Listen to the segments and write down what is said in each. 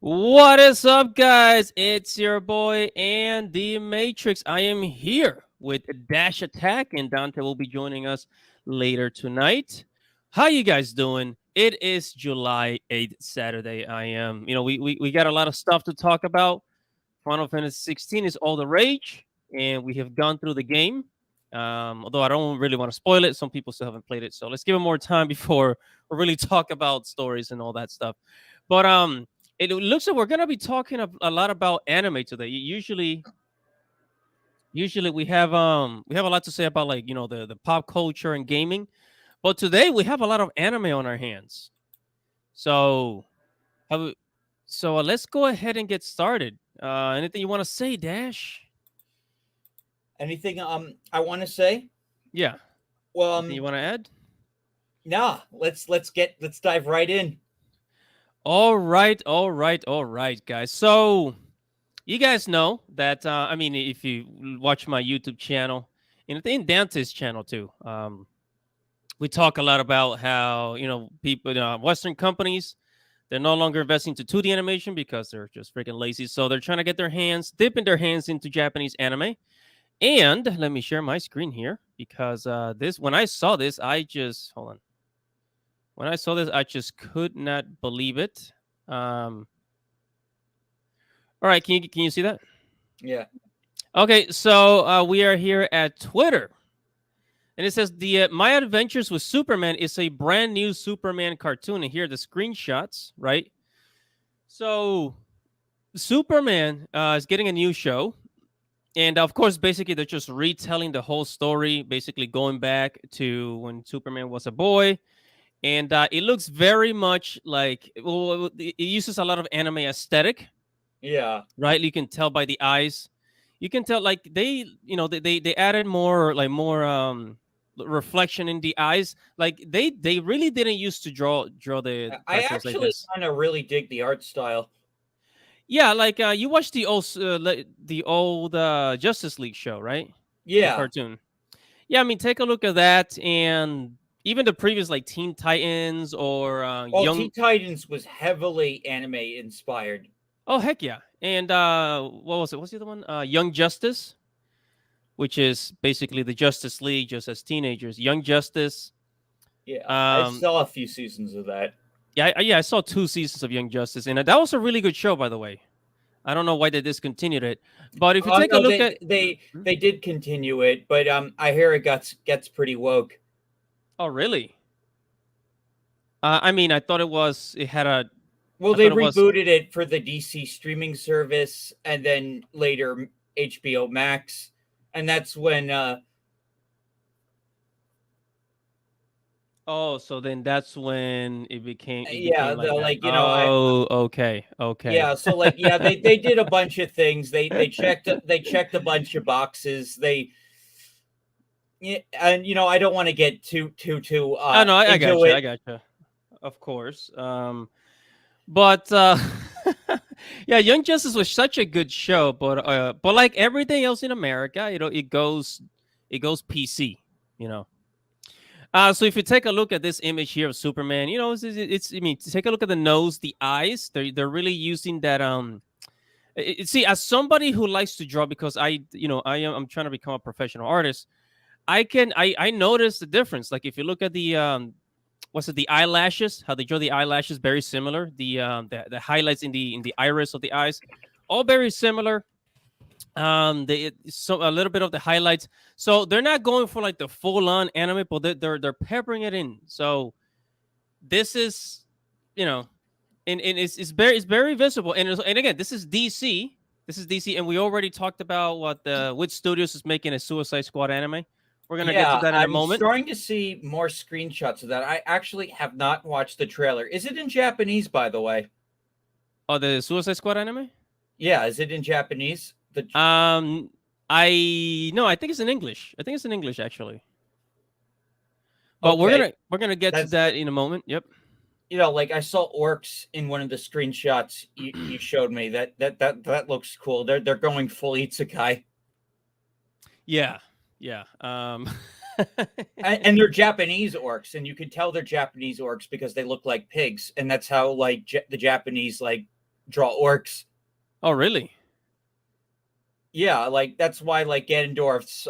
What is up, guys? It's your boy and the Matrix. I am here with Dash Attack, and Dante will be joining us later tonight. How you guys doing? It is July 8th, Saturday. We got a lot of stuff to talk about. Final Fantasy 16 is all the rage, and we have gone through the game. Although I don't really want to spoil it, some people still haven't played it, so let's give it more time before we really talk about stories and all that stuff. But it looks like we're gonna be talking a lot about anime today. Usually we have a lot to say about like the pop culture and gaming, but today we have a lot of anime on our hands. So have, let's go ahead and get started. Anything you want to say, Dash? Anything I want to say? Yeah. Well, Anything you want to add? nah. Let's dive right in. All right, guys. So you guys know that if you watch my YouTube channel and I think Dante's channel too, we talk a lot about how people, Western companies, they're no longer investing into 2D animation because they're just freaking lazy. So they're trying to get dipping their hands into Japanese anime. And let me share my screen here because when I saw this, I just hold on. When I saw this, I just could not believe it. All right, can you see that? Yeah. Okay, so we are here at Twitter, and it says the My Adventures with Superman is a brand new Superman cartoon, and here are the screenshots. Right, so Superman is getting a new show, and of course, basically they're just retelling the whole story, basically going back to when Superman was a boy. And it looks very much like it uses a lot of anime aesthetic, Yeah. right? You can tell by the eyes. You can tell like they added more reflection in the eyes. Like they really didn't used to draw the I cartoons like actually this. kind of really dig the art style. Yeah, like you watched the old Justice League show, right? The Yeah. cartoon. Yeah, I mean take a look at that, and even the previous like Teen Titans or Well, Young. Teen Titans was heavily anime inspired. Oh heck yeah! And what was it? What's the other one? Young Justice, which is basically the Justice League just as teenagers. Young Justice. Yeah, I Um, saw a few seasons of that. yeah, I saw 2 seasons of Young Justice, and that was a really good show, by the way. I don't know why they discontinued it, but if you Oh take a no, look they at, they Mhm. they did continue it, but I hear it gets pretty woke. Oh really? I mean, I thought it was. It had a. Well, I they thought it was. rebooted it for the DC streaming service, and then later HBO Max, and that's when Oh, so then that's when it became. It yeah, became the like that. like I Oh, okay, okay. yeah, so like yeah, they did a bunch of things. They checked a bunch of boxes. They yeah, and I don't want to get too Oh no, I into gotcha, it. I gotcha. Of course. But yeah, Young Justice was such a good show, but like everything else in America, it goes PC, you know. So if you take a look at this image here of Superman, it's I mean, take a look at the nose, the eyes. They're really using that see, as somebody who likes to draw, because I'm trying to become a professional artist. I notice the difference. Like if you look at the what's it, the eyelashes, how they draw the eyelashes, very similar. The highlights in the iris of the eyes, all very similar. So a little bit of the highlights. So they're not going for like the full on anime, but they're peppering it in. So this is, you know, and it's very visible. And again, this is DC. This is DC, and we already talked about what the which studios is making a Suicide Squad anime. We're gonna get to Yeah, that in a I'm moment. starting to see more screenshots of that. I actually have not watched the trailer. Is it in Japanese, by the way? Oh, the Suicide Squad anime. Yeah, is it in Japanese? The Um, I no, I think it's in English. I think it's in English actually. But we're Okay, gonna we're gonna get to that's that in a moment. Yep. like I saw orcs in one of the screenshots you showed me. That looks cool. They're going full isekai, Yeah. Yeah. and they're Japanese orcs, and you can tell they're Japanese orcs because they look like pigs, and that's how like the Japanese like draw orcs. Oh, really? Yeah, like that's why like Ganondorf's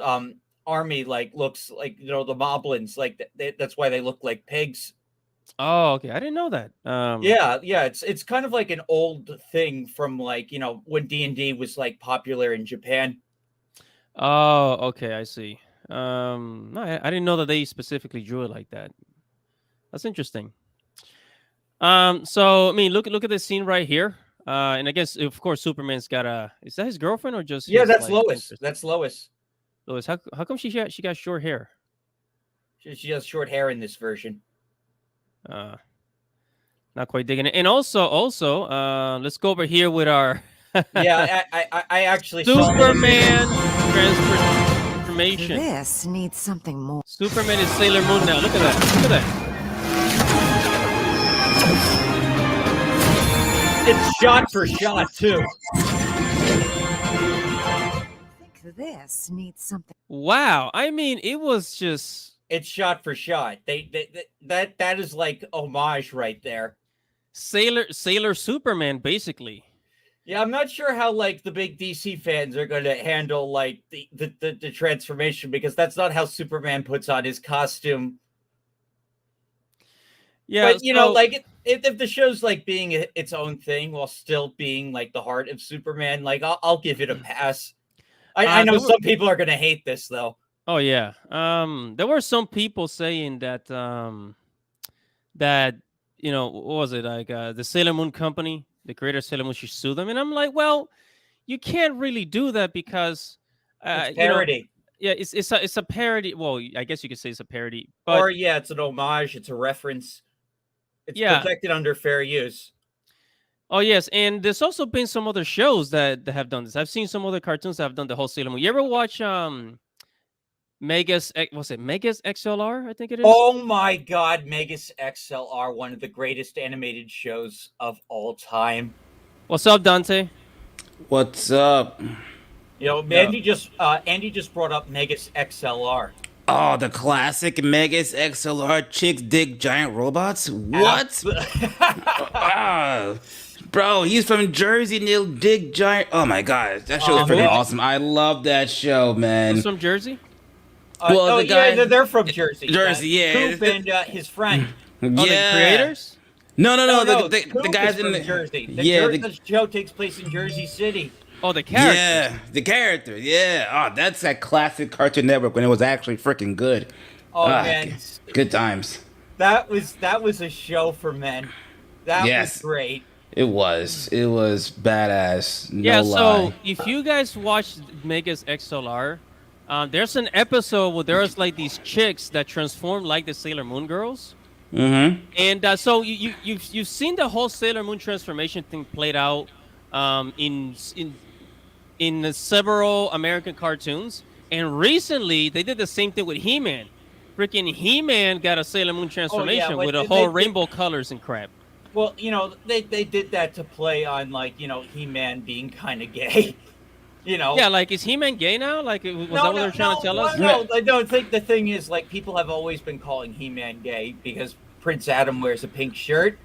army like looks like the moblins like that's why they look like pigs. Oh, okay. I didn't know that. Yeah, yeah, it's kind of like an old thing from like when D&D was like popular in Japan. Oh, okay. I see. No, I didn't know that they specifically drew it like that. That's interesting. So I mean, look at this scene right here. And I guess of course Superman's got a. Is that his girlfriend or just Yeah, his that's like Lois. interest? That's Lois. Lois, how come she got short hair? She has short hair in this version. Uh, Not quite digging it. And also, let's go over here with our Yeah, I actually saw Superman For transformation. this needs something more. Superman is Sailor Moon now. Look at that. Look at that. it's shot for shot too. This needs something. Wow. I mean, it was just It's shot for shot. That is like homage right there. Sailor Superman, basically. Yeah, I'm not sure how like the big DC fans are going to handle like the transformation because that's not how Superman puts on his costume. Yeah. But So, like if the show's like being its own thing while still being like the heart of Superman, like I'll give it a pass. I know some people are going to hate this though. oh yeah. There were some people saying that that what was it like the Sailor Moon company, the creator of Sailor Moon, should sue them, and I'm like, well, you can't really do that because It's parody. yeah, it's a parody. Well, I guess you could say it's a parody, but Or yeah, it's an homage, it's a reference. It's yeah. protected under fair use. Oh yes, and there's also been some other shows that have done this. I've seen some other cartoons that have done the whole Sailor Moon. You ever watch was it Megas XLR? I think it is. Oh my god, Megas XLR, one of the greatest animated shows of all time. What's up, Dante? What's up? Andy just brought up Megas XLR. Oh, the classic Megas XLR chicks dig giant robots? What? Ah, bro, he's from Jersey and he'll dig giant. Oh my god, that show is freaking awesome. I love that show, man. Who's from Jersey? Well, the guy- yeah, they're from Jersey. Jersey, yeah. Coop and his friend. Oh, the creators? No, the Coop guys is in from the Jersey. the show takes place in Jersey City. Oh, the characters. yeah, the character, yeah. Oh, that's that classic Cartoon Network when it was actually freaking good. Oh Ah, man, good times. that was a show for men. That Yes. was great. It was badass. No Yeah, lie. so if you guys watched Megas XLR, there's an episode where there's like these chicks that transform like the Sailor Moon girls. Mm-hmm. And so you've seen the whole Sailor Moon transformation thing played out in several American cartoons, and recently they did the same thing with He-Man. Freaking He-Man got a Sailor Moon transformation but with a they- whole they- rainbow colors and crap. Well, they did that to play on like He-Man being kind of gay. Yeah, like is He-Man gay now? Like was that what they're trying to tell us? No, I don't think the thing is like people have always been calling He-Man gay because Prince Adam wears a pink shirt.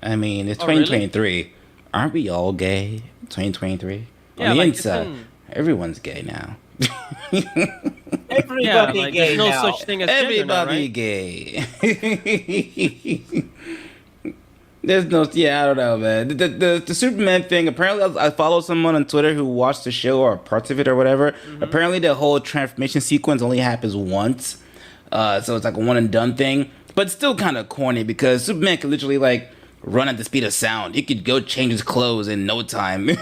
I mean, it's Oh, really? 2023. Aren't we all gay? 2023. Yeah, On the like, it's inside, in- everyone's gay now. Everybody Yeah, like gay there's no now. such thing as gender now, Everybody right? gay. There's no, yeah, I don't know, man. The Superman thing. Apparently, I follow someone on Twitter who watched the show or parts of it or whatever. Mm-hmm. Apparently, the whole transformation sequence only happens once, so it's like a one and done thing. But still kind of corny because Superman can literally like run at the speed of sound. He could go change his clothes in no time. You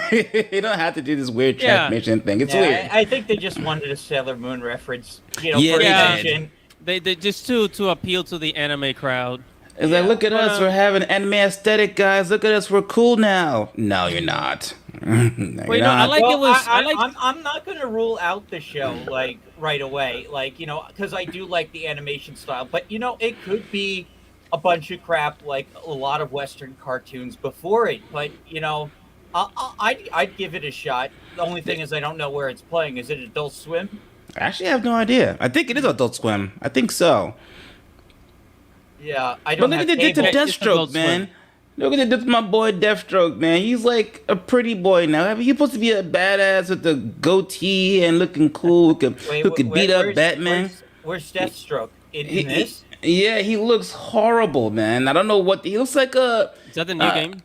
don't have to do this weird Yeah. transformation thing. It's Yeah, weird. I think they just wanted a Sailor Moon reference, Yeah, for they did. attention. They just to appeal to the anime crowd. It's like, look at us, we're having anime aesthetic, guys. Look at us, we're cool now. No, you're not. No, Well, you're I not. like Well, it was. I like. I'm not gonna rule out the show like right away, like because I do like the animation style, but it could be a bunch of crap like a lot of Western cartoons before it. But I'd give it a shot. The only thing is I don't know where it's playing. Is it Adult Swim? Actually, I have no idea. I think it is Adult Swim. I think so. Yeah, I But don't. look have what they did to cable. It's Adult Deathstroke, man. Swim. Look at this, my boy Deathstroke, man. He's like a pretty boy now. I mean, he's supposed to be a badass with the goatee and looking cool, Wait, who could beat up where's Batman. where's Deathstroke He, in this? yeah, he looks horrible, man. I don't know what he looks like. Is that the new game?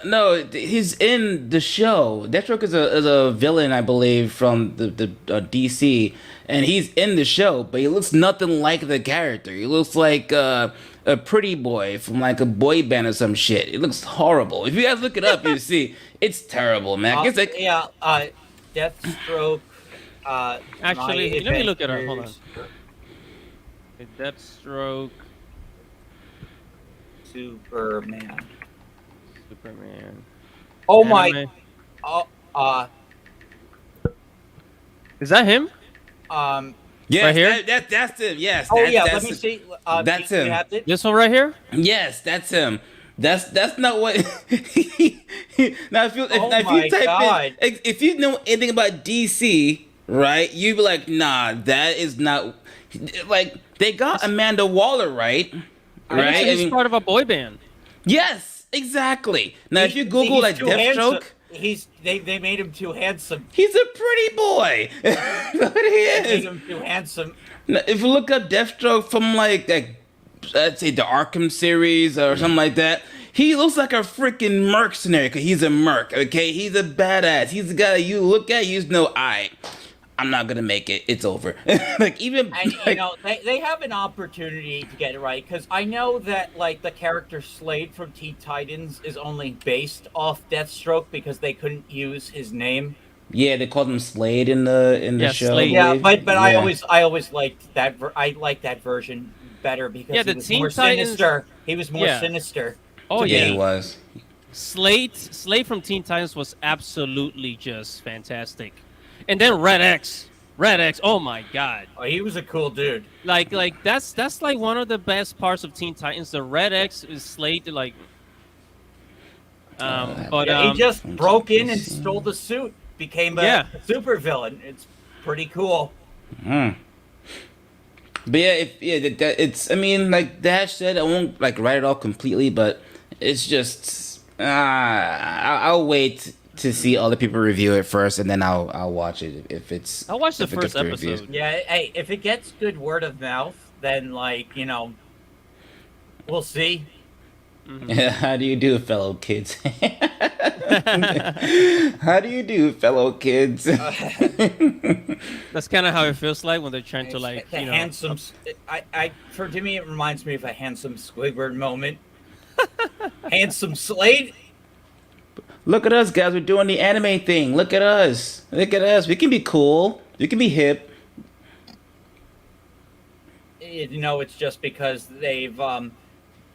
No, he's in the show. Deathstroke is a villain, I believe, from the DC, and he's in the show, but he looks nothing like the character. He looks like a pretty boy from like a boy band or some shit. It looks horrible. If you guys look it up, you see it's terrible, man. I guess like, Yeah, Deathstroke. Actually, My let me look it up. Hold on. Adventures, Okay, Deathstroke, Superman. Superman. Oh my. Anime. Oh, Is that him? yes, Right here? that's him. Yes. Oh that's, yeah, that's let me him. see. That's do you him. have it? This one right here? Yes, that's him. That's not what. Now, if you Oh if my you type God. in, if you know anything about DC, right, you'd be like, nah, that is not. Like they got Amanda Waller, right? Right. He's part of a boy band. Yes, exactly. Now, if you Google He's like too handsome. Deathstroke, They made him too handsome. he's a pretty boy. That's what he They made is. him too handsome. Now, if you look up Deathstroke from like let's say the Arkham series or something like that, he looks like a freaking mercenary because he's a merc. Okay, he's a badass. He's the guy that you look at, you just know, I'm not gonna make it. It's over. Like even And like, they have an opportunity to get it right because I know that like the character Slade from Teen Titans is only based off Deathstroke because they couldn't use his name. yeah, they called him Slade in the Yeah, show. Slade. Yeah, believe. but Yeah. I always liked that. I like that version better because Yeah, he the was Teen more Titans- sinister. He was more Yeah. sinister. Oh yeah, yeah. he was. Slade from Teen Titans was absolutely just fantastic. And then Red X. Oh my god. Oh, he was a cool dude. Like that's like one of the best parts of Teen Titans. The Red X is Slade like but Yeah, he just I'm broke checking in and this stole the suit, became a Yeah. super villain. It's pretty cool. But yeah, it's. I mean, like Dash said, I won't like write it off completely, but it's just. I'll wait to see other people review it first, and then I'll watch it if it's. I watched the if it gets first good reviews. episode. Yeah, hey, if it gets good word of mouth, then like we'll see. How do you do, fellow kids? How do you do, fellow kids? That's kind of how it feels like when they're trying to like, The handsome. For me, it reminds me of a handsome Squidward moment. Handsome Slade. Look at us, guys. We're doing the anime thing. Look at us. Look at us. We can be cool. We can be hip. It's just because they've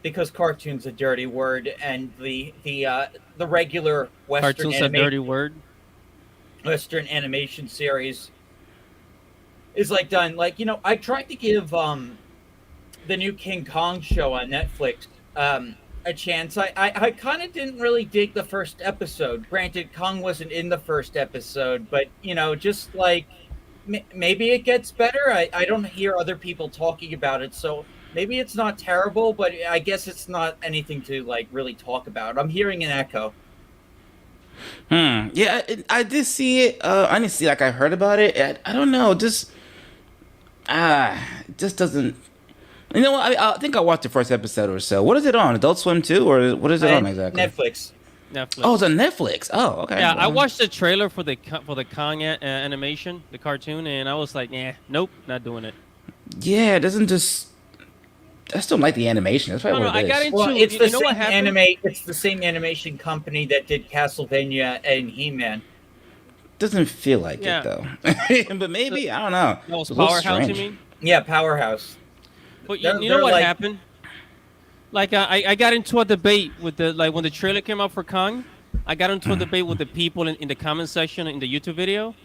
because cartoon's a dirty word, and the regular cartoons a dirty word. Western animation series is like done like I tried to give the new King Kong show on Netflix a chance. I kind of didn't really dig the first episode. Granted, Kong wasn't in the first episode, but just like maybe it gets better. I don't hear other people talking about it, so maybe it's not terrible, but I guess it's not anything to like really talk about. I'm hearing an echo. Yeah, I did see it. I didn't see like I heard about it. I don't know. Just it just doesn't. You know what? I think I watched the first episode or so. What is it on? Adult Swim too, or what is it on exactly? Netflix. Oh, it's on Netflix. Oh, okay. Yeah, I Well, watched the trailer for the Kong animation, the cartoon, and I was like, nope, not doing it. Yeah, it doesn't just. I still like the animation. That's probably No, what I it got is. into- Well, it's you the know same what happened? It's the same animation company that did Castlevania and He-Man. Doesn't feel like Yeah. it though. But maybe I don't know. That was It looks Powerhouse, you strange. mean? Yeah, Powerhouse. But They're- you know they're what like- happened? Like I got into a debate with when the trailer came out for Kong. I got into a debate with the people in the comment section in the YouTube video,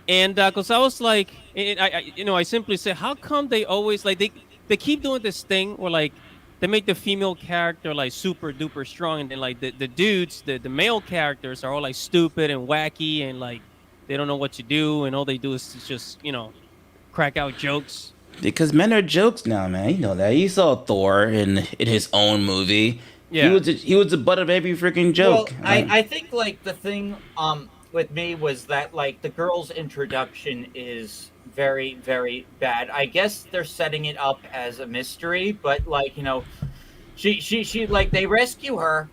and because I was like, I simply said, how come they always like they keep doing this thing where like they make the female character like super duper strong, and then like the dudes, the male characters are all like stupid and wacky and like they don't know what to do, and all they do is just crack out jokes. Because men are jokes now, man. You know that. You saw Thor in his own movie. Yeah. He was the butt of every freaking Well, joke. Like, I think like the thing with me was that like the girl's introduction is very very bad. I guess they're setting it up as a mystery, but like she like they rescue her,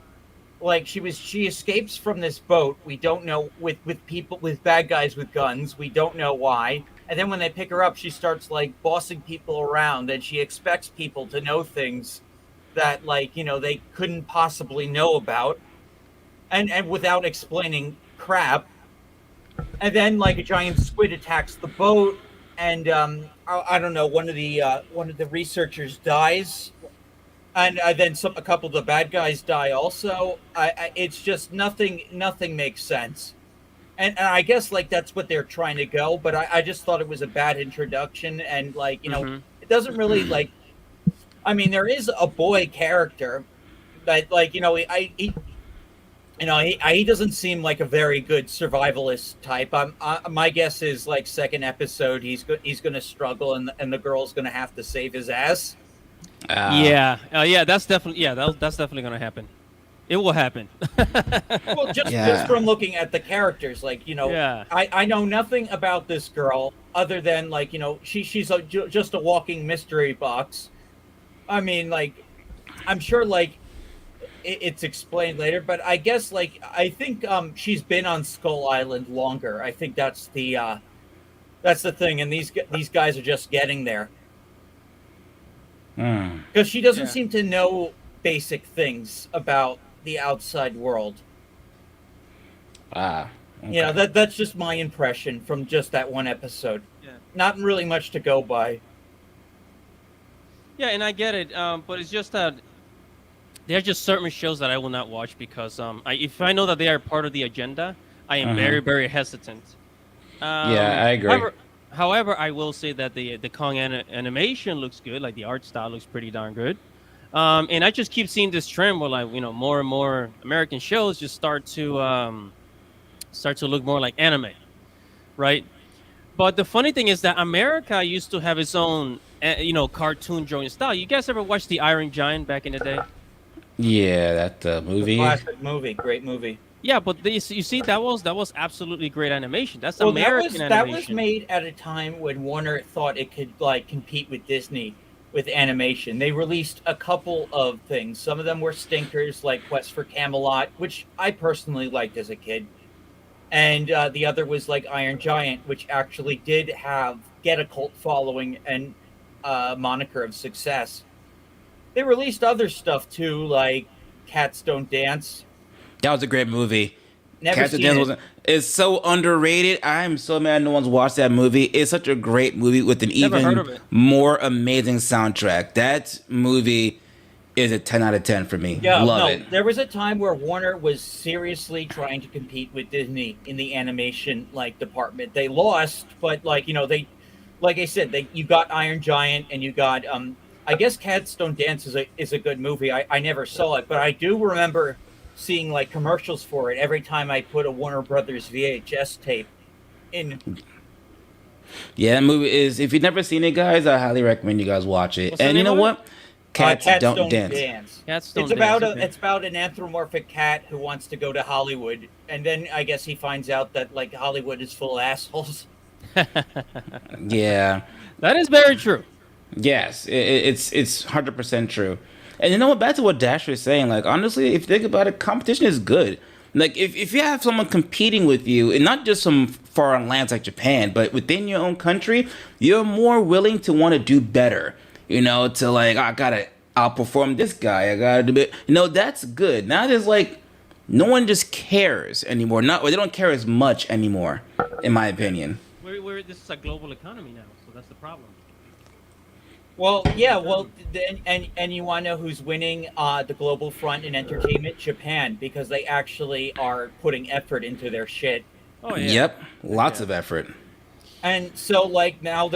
like she escapes from this boat. We don't know, with people, with bad guys with guns. We don't know why. And then when they pick her up, she starts like bossing people around, and she expects people to know things that like they couldn't possibly know about, and without explaining crap. And then like a giant squid attacks the boat, and I don't know, one of the researchers dies, and then a couple of the bad guys die also. It's just nothing makes sense. And I guess like that's what they're trying to go, but I just thought it was a bad introduction, and like Hmm. it doesn't really like. I mean, there is a boy character, but like he doesn't seem like a very good survivalist type. My guess is like second episode he's going to struggle, and the girl's going to have to save his ass. uh, Yeah. Yeah. That's definitely gonna happen. It will happen. Well, just yeah. from looking at the characters, like Yeah. I know nothing about this girl other than like she's just a walking mystery box. I mean, like I'm sure like it's explained later, but I guess like I think she's been on Skull Island longer. I think that's the thing, and these guys are just getting there Hmm. because she doesn't Yeah. seem to know basic things about the outside world. Ah. You know, Okay. that's just my impression from just that one episode. Yeah. Not really much to go by. Yeah, and I get it. But it's just that there are just certain shows that I will not watch because if I know that they are part of the agenda, I am Uh-huh. very, very hesitant. Yeah, I agree. However, I will say that the Kong animation looks good. Like the art style looks pretty darn good. And I just keep seeing this trend where like more and more American shows just start to look more like anime, right? But the funny thing is that America used to have its own cartoon drawing style. You guys ever watched the Iron Giant back in the day? Yeah, that The movie. classic movie, great movie. Yeah, but you see that was absolutely great animation. That's Well, American that was animation. made at a time when Warner thought it could like compete with Disney with animation. They released a couple of things. Some of them were stinkers, like Quest for Camelot, which I personally liked as a kid, and the other was like Iron Giant, which actually did get a cult following and moniker of success. They released other stuff too, like Cats Don't Dance. That was a great movie. Never Cats and seen Dance it. wasn't. It's so underrated. I'm so mad no one's watched that movie. It's such a great movie with an Never heard even of it. more amazing soundtrack. That movie is a 10 out of 10 for me. Yeah, Love no, it. there was a time where Warner was seriously trying to compete with Disney in the animation like department. They lost, but like they, like I said, you got Iron Giant, and you got I guess Cats Don't Dance is a good movie. I never saw it, but I do remember seeing like commercials for it every time I put a Warner Brothers VHS tape in. Yeah, that movie is. If you've never seen it, guys, I highly recommend you guys watch it. What's the And you name know of it? what? Cats Cats don't Don't dance. Dance. Cats Don't Dance. Okay. It's about an anthropomorphic cat who wants to go to Hollywood, and then I guess he finds out that like Hollywood is full of assholes. Yeah. That is very true. Yes, it's 100% true. And you know what? Back to what Dash was saying. Like honestly, if you think about it, competition is good. Like if you have someone competing with you, and not just some foreign lands like Japan, but within your own country, you're more willing to want to do better. You know, to like I gotta outperform this guy. I gotta do it. You know, that's good. Now there's like no one just cares anymore. Not or they don't care as much anymore, in my opinion. This is a global economy now, so that's the problem. Well, yeah, well, and you want to know who's winning the global front in entertainment? Japan, because they actually are putting effort into their shit. Oh yeah. Yep, lots Yeah. of effort. And so like now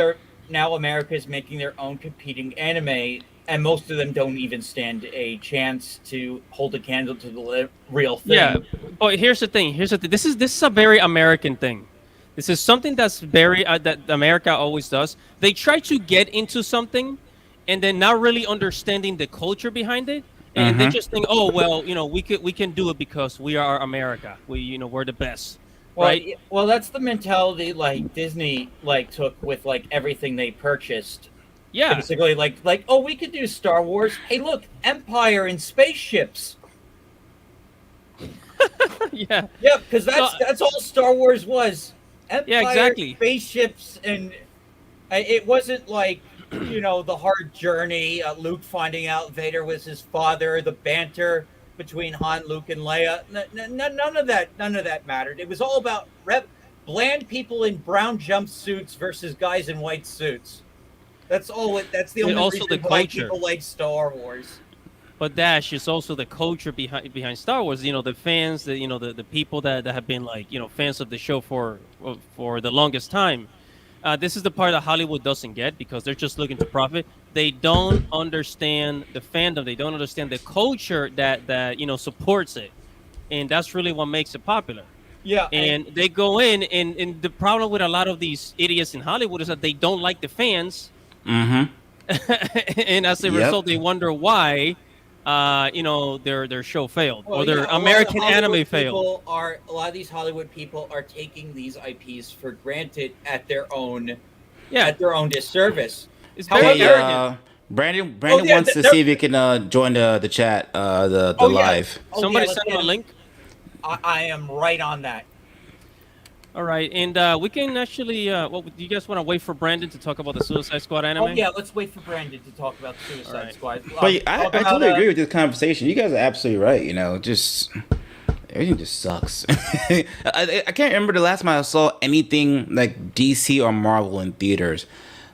America is making their own competing anime, and most of them don't even stand a chance to hold a candle to the real thing. Yeah, but here's the thing. This is a very American thing. This is something that's very that America always does. They try to get into something, and then not really understanding the culture behind it, and they just think, oh well, we can do it because we are America. We're the best, Well, right? well, that's the mentality like Disney took with like everything they purchased. Yeah, Basically, oh, we could do Star Wars. Hey, look, Empire and spaceships. yeah, Yeah, because that's all Star Wars was. Empire, Yeah, exactly. spaceships, and it wasn't like the hard journey. Luke finding out Vader was his father. The banter between Han, Luke, and Leia. None of that mattered. It was all about bland people in brown jumpsuits versus guys in white suits. That's all. That's the And only also reason the why culture. people like Star Wars. But Dash is also the culture behind Star Wars. The fans, the people that have been like fans of the show for the longest time. This is the part that Hollywood doesn't get because they're just looking to profit. They don't understand the fandom. They don't understand the culture that supports it, and that's really what makes it popular. Yeah, And they go in, and the problem with a lot of these idiots in Hollywood is that they don't like the fans, Mm-hmm. and as a Yep. result, they wonder why, their show failed Well, or their yeah, a lot of American Hollywood anime failed. A lot of these Hollywood people are taking these IPs for granted at their own Yeah, disservice. it's However- very Hey, arrogant. Brandon yeah, wants to they're- see if he can join the chat, the Oh, yeah. live. Somebody let's send get him a him. link. I am right on that. All right, and we can actually. Do you guys want to wait for Brandon to talk about the Suicide Squad anime? Oh yeah, let's wait for Brandon to talk about Suicide Alright. Squad. But I Talk about, totally agree with this conversation. You guys are absolutely right. Just everything just sucks. I can't remember the last time I saw anything like DC or Marvel in theaters.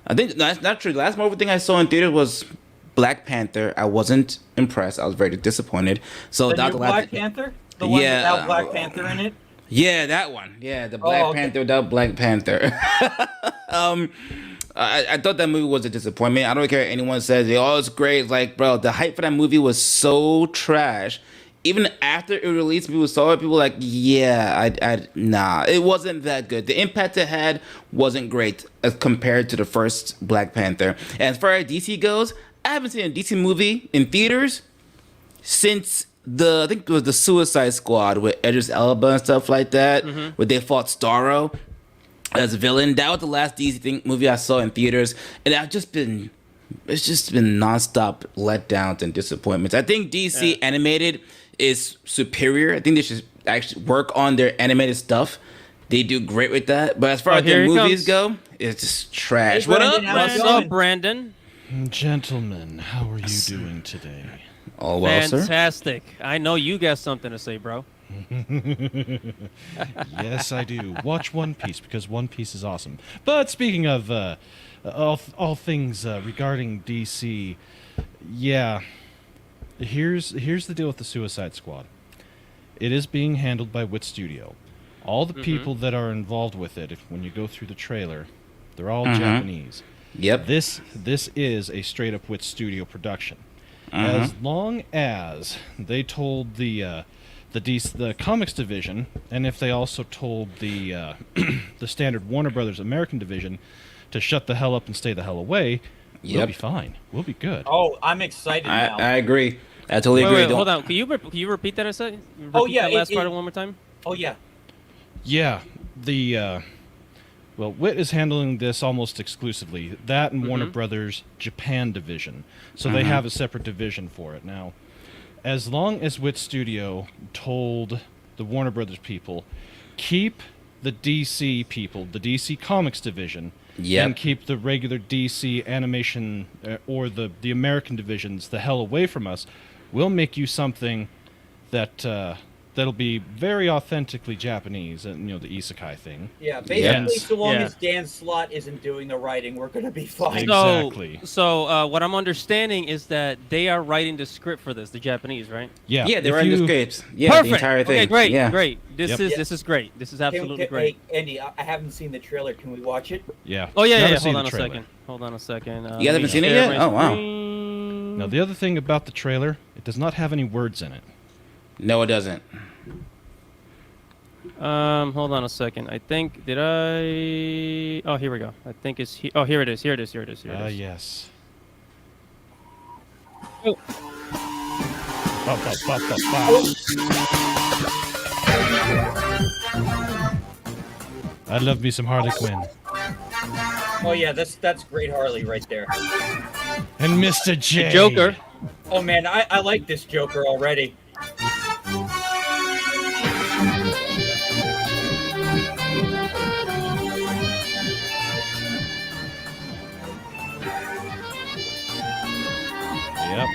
I think that's not true. The last Marvel thing I saw in theaters was Black Panther. I wasn't impressed. I was very disappointed. So the that new the last Black Panther, the one Yeah. without Black Panther in it. Yeah, that one. Yeah, the Black okay. Panther without Black Panther. I thought that movie was a disappointment. I don't care what anyone says. Oh, it's great. It's like, bro, the hype for that movie was so trash. Even after it released, people saw it. People were like, yeah, nah, it wasn't that good. The impact it had wasn't great as compared to the first Black Panther. And as far as DC goes, I haven't seen a DC movie in theaters since I think it was the Suicide Squad with Idris Elba and stuff like that, where they fought Starro as a villain. That was the last DC movie I saw in theaters, and it's just been nonstop letdowns and disappointments. I think DC animated is superior. I think they should actually work on their animated stuff. They do great with that, but as far as here their he movies comes. go, it's just trash. Hey, What up, Brandon, how's What's it man? going? up, Brandon? Gentlemen, how are you doing today? All well, sir. Fantastic. I know you got something to say, bro. Yes, I do. Watch One Piece because One Piece is awesome. But speaking of all things regarding DC, yeah, here's the deal with the Suicide Squad. It is being handled by Wit Studio. All the people that are involved with it, when you go through the trailer, they're all Japanese. Yep. This is a straight up Wit Studio production. As long as they told the comics division, and if they also told the the standard Warner Brothers American division to shut the hell up and stay the hell away, we'll Yep. be fine. We'll be good. Oh, I'm excited now. I agree. I totally Wait, agree. wait, Don't- hold on. Can you repeat that? I said. Oh, Repeat yeah, that last it- part it- one more time. Oh yeah. Yeah, well, Wit is handling this almost exclusively. That and Warner Brothers Japan division. So they have a separate division for it. Now, as long as Wit Studio told the Warner Brothers people, keep the DC people, the DC Comics division, Yep. and keep the regular DC animation or the American divisions the hell away from us, we'll make you something that that'll be very authentically Japanese, and the isekai thing. Yeah, basically, Yes. so long Yeah. as Dan Slott isn't doing the writing, we're gonna be fine. Exactly. So what I'm understanding is that they are writing the script for this, the Japanese, right? Yeah, Yeah, they if were in the you- scripts. Yeah, Perfect. the entire thing. Okay, great, Yeah. great. This Yep. is great. This is absolutely Can- great. Hey, Andy, I haven't seen the trailer. Can we watch it? Yeah. Oh yeah, Never yeah. seen Hold on the a trailer. second. Hold on a second. You guys let me haven't seen it share yet? my Oh, wow. screen. Now, the other thing about the trailer, it does not have any words in it. No, it doesn't. Hold on a second. I think did I? Oh, here we go. I think it's here. Oh, here it is. Here it is. Here it is. Here it is. Yes. Oh. I love me some Harley Quinn. Oh yeah, that's great Harley right there. And Mr. J. The Joker. Oh man, I like this Joker already. Yep.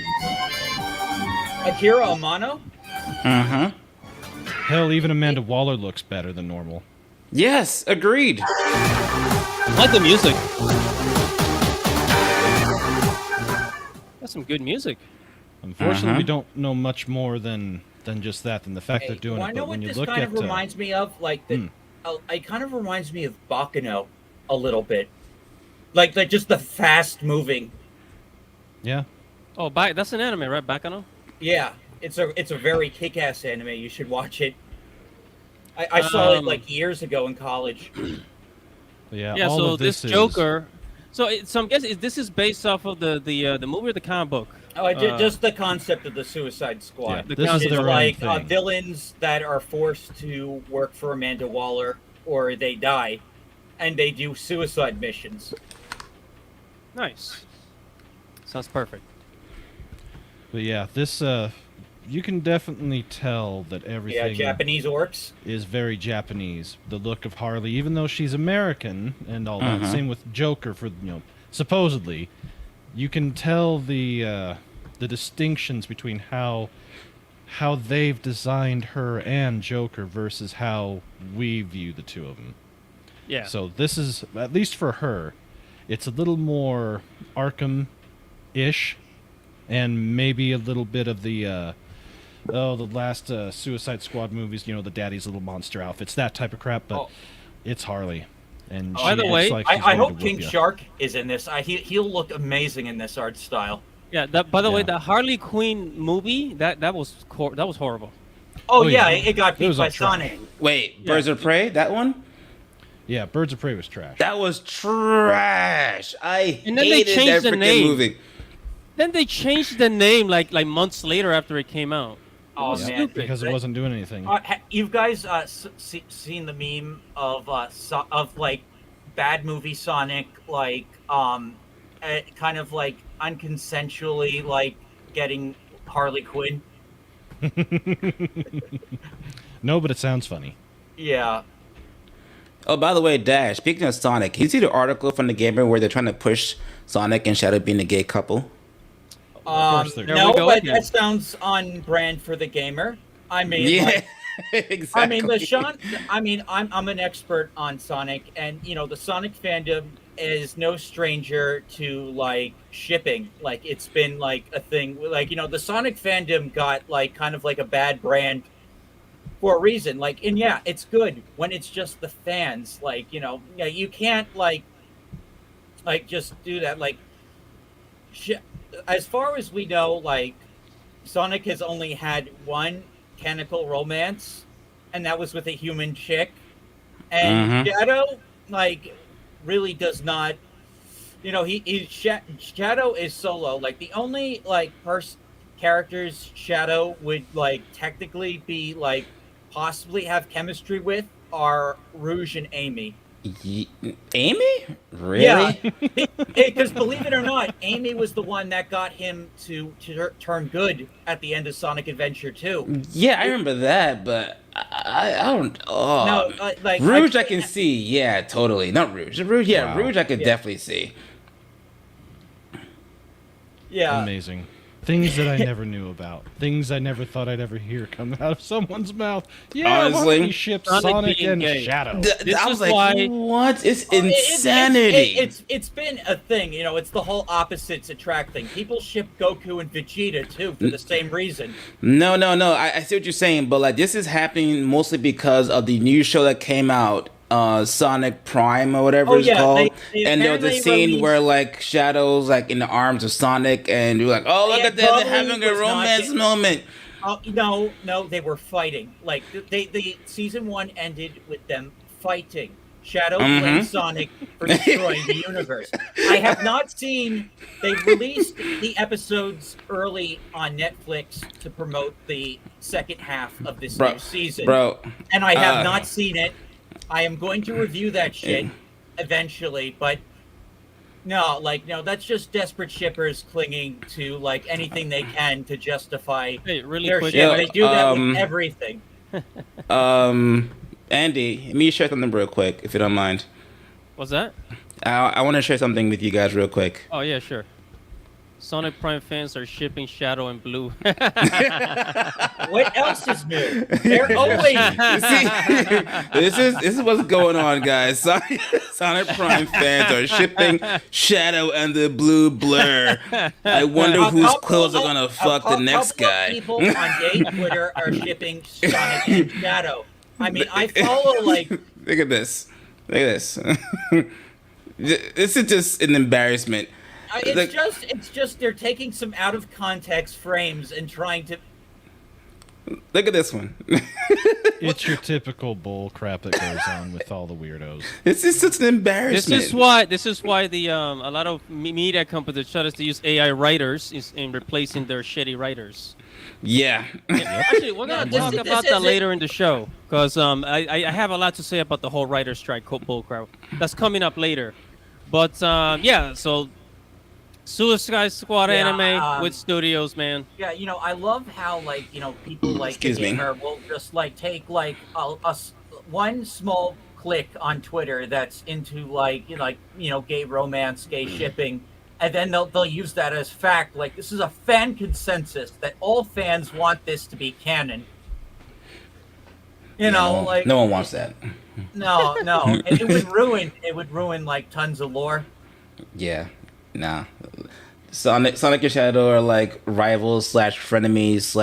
Akira Amano? Uh-huh. Hell, even Amanda Waller looks better than normal. Yes, agreed. I like the music. That's some good music. Unfortunately, we don't know much more than just that, than the fact they're doing Well, I it. know But when what you this look kind at of reminds me of, like the, it kind of reminds me of Baccano a little bit, like just the fast moving. yeah, Oh, that's an anime, right? Baccano? Yeah, it's a very kick-ass anime. You should watch it. I saw it like years ago in college. yeah, Yeah, all so of this is, Joker. So I'm guessing this is based off of the movie or the comic book. Oh, just the concept of the Suicide Squad. Yeah, The this is concept It's their like own thing. villains that are forced to work for Amanda Waller or they die, and they do suicide missions. Nice. Sounds perfect. But yeah, this you can definitely tell that Yeah, everything Japanese orcs. is very Japanese. The look of Harley, even though she's American and all that. Same with Joker, for supposedly, you can tell the distinctions between how they've designed her and Joker versus how we view the two of them. Yeah. So this is, at least for her, it's a little more Arkham-ish, and maybe a little bit of the last Suicide Squad movies, the daddy's little monster outfits, that type of crap, but it's Harley. And By the she way, looks like she's I ready hope to whoop King ya. Shark is in this. He'll look amazing in this art style. Yeah. By the way, Yeah. the Harley Quinn movie that was horrible. Oh, Oh, yeah, yeah. it got It beat was by all trash. Sonic. Wait, Birds of Prey, that one? Yeah, Birds of Prey was trash. That was trash. I And then they hated that changed the freaking name. movie. Then they changed the name like months later after it came out. Oh, Yeah, man. because it wasn't doing anything. You guys seen the meme of like bad movie Sonic, like kind of like unconsensually like getting Harley Quinn? No, but it sounds funny. Yeah. Oh, by the way, Dash, speaking of Sonic, can you see the article from the Gamer where they're trying to push Sonic and Shadow being a gay couple? course they're- There No, we go but again. that sounds on brand for the gamer. I mean, Yeah, like, exactly. I mean, I'm an expert on Sonic, and the Sonic fandom is no stranger to like shipping. Like it's been like a thing. Like the Sonic fandom got like kind of like a bad brand for a reason. Like, and yeah, it's good when it's just the fans. Like yeah, you can't like just do that. Like, as far as we know, like Sonic has only had one canonical romance, and that was with a human chick. And Shadow, like, really does not. Shadow is solo. Like the only like characters Shadow would like technically be like possibly have chemistry with are Rouge and Amy. Amy? Really? Yeah, because believe it or not, Amy was the one that got him to turn good at the end of Sonic Adventure 2. Yeah, I remember that, but I don't. Oh, No, like Rouge, I can see. Yeah, totally. Not Rouge. Rouge, yeah, Wow. Rouge, I could definitely see. Yeah, Amazing. Things that I never knew about. Things I never thought I'd ever hear come out of someone's mouth. Yeah, Honestly, why don't we ship Sonic Sonic being and gay. Shadow? This I was is like, why- what? It's Well, insanity. It's been a thing, it's the whole opposites attract thing. People ship Goku and Vegeta too for the same reason. No. I see what you're saying, but like this is happening mostly because of the new show that came out, Sonic Prime or whatever Oh, it's yeah, called. they And there was a apparently scene released- where like Shadow's like in the arms of Sonic, and you're like, oh look It at that, they're probably having a was not romance get- moment. No, they were fighting. Like the season 1 ended with them fighting. Shadow blames Sonic for destroying the universe. I have not seen. They released the episodes early on Netflix to promote the second half of this new season, and I have not seen it. I am going to review that shit eventually, but no, that's just desperate shippers clinging to like anything they can to justify their shit. They do that with everything. Andy, let me share something real quick, if you don't mind. What's that? I want to share something with you guys real quick. Oh yeah, sure. Sonic Prime fans are shipping Shadow and Blue. What else is new? They're always. This is what's going on, guys. Sonic Prime fans are shipping Shadow and the Blue Blur. I wonder whose clothes are gonna fuck the next guy. People on gay Twitter are shipping Sonic and Shadow. I mean, I follow like. Look at this. Look at this. This is just an embarrassment. It's just they're taking some out of context frames and trying to. Look at this one. It's your typical bull crap that goes on with all the weirdos. This is such an embarrassment. This is why the a lot of media companies try to use AI writers in replacing their shitty writers. Yeah. Actually, we're gonna talk about that later in the show because I have a lot to say about the whole writer strike bullcrap. That's coming up later. But so Suicide Squad anime with studios, man. Yeah, I love how people like the gamer will just take one small click on Twitter that's into gay romance, gay shipping, and then they'll use that as fact. Like, this is a fan consensus that all fans want this to be canon. No one wants that. No, it would ruin tons of lore. Yeah. Nah, Sonic and Shadow are like rivals / frenemies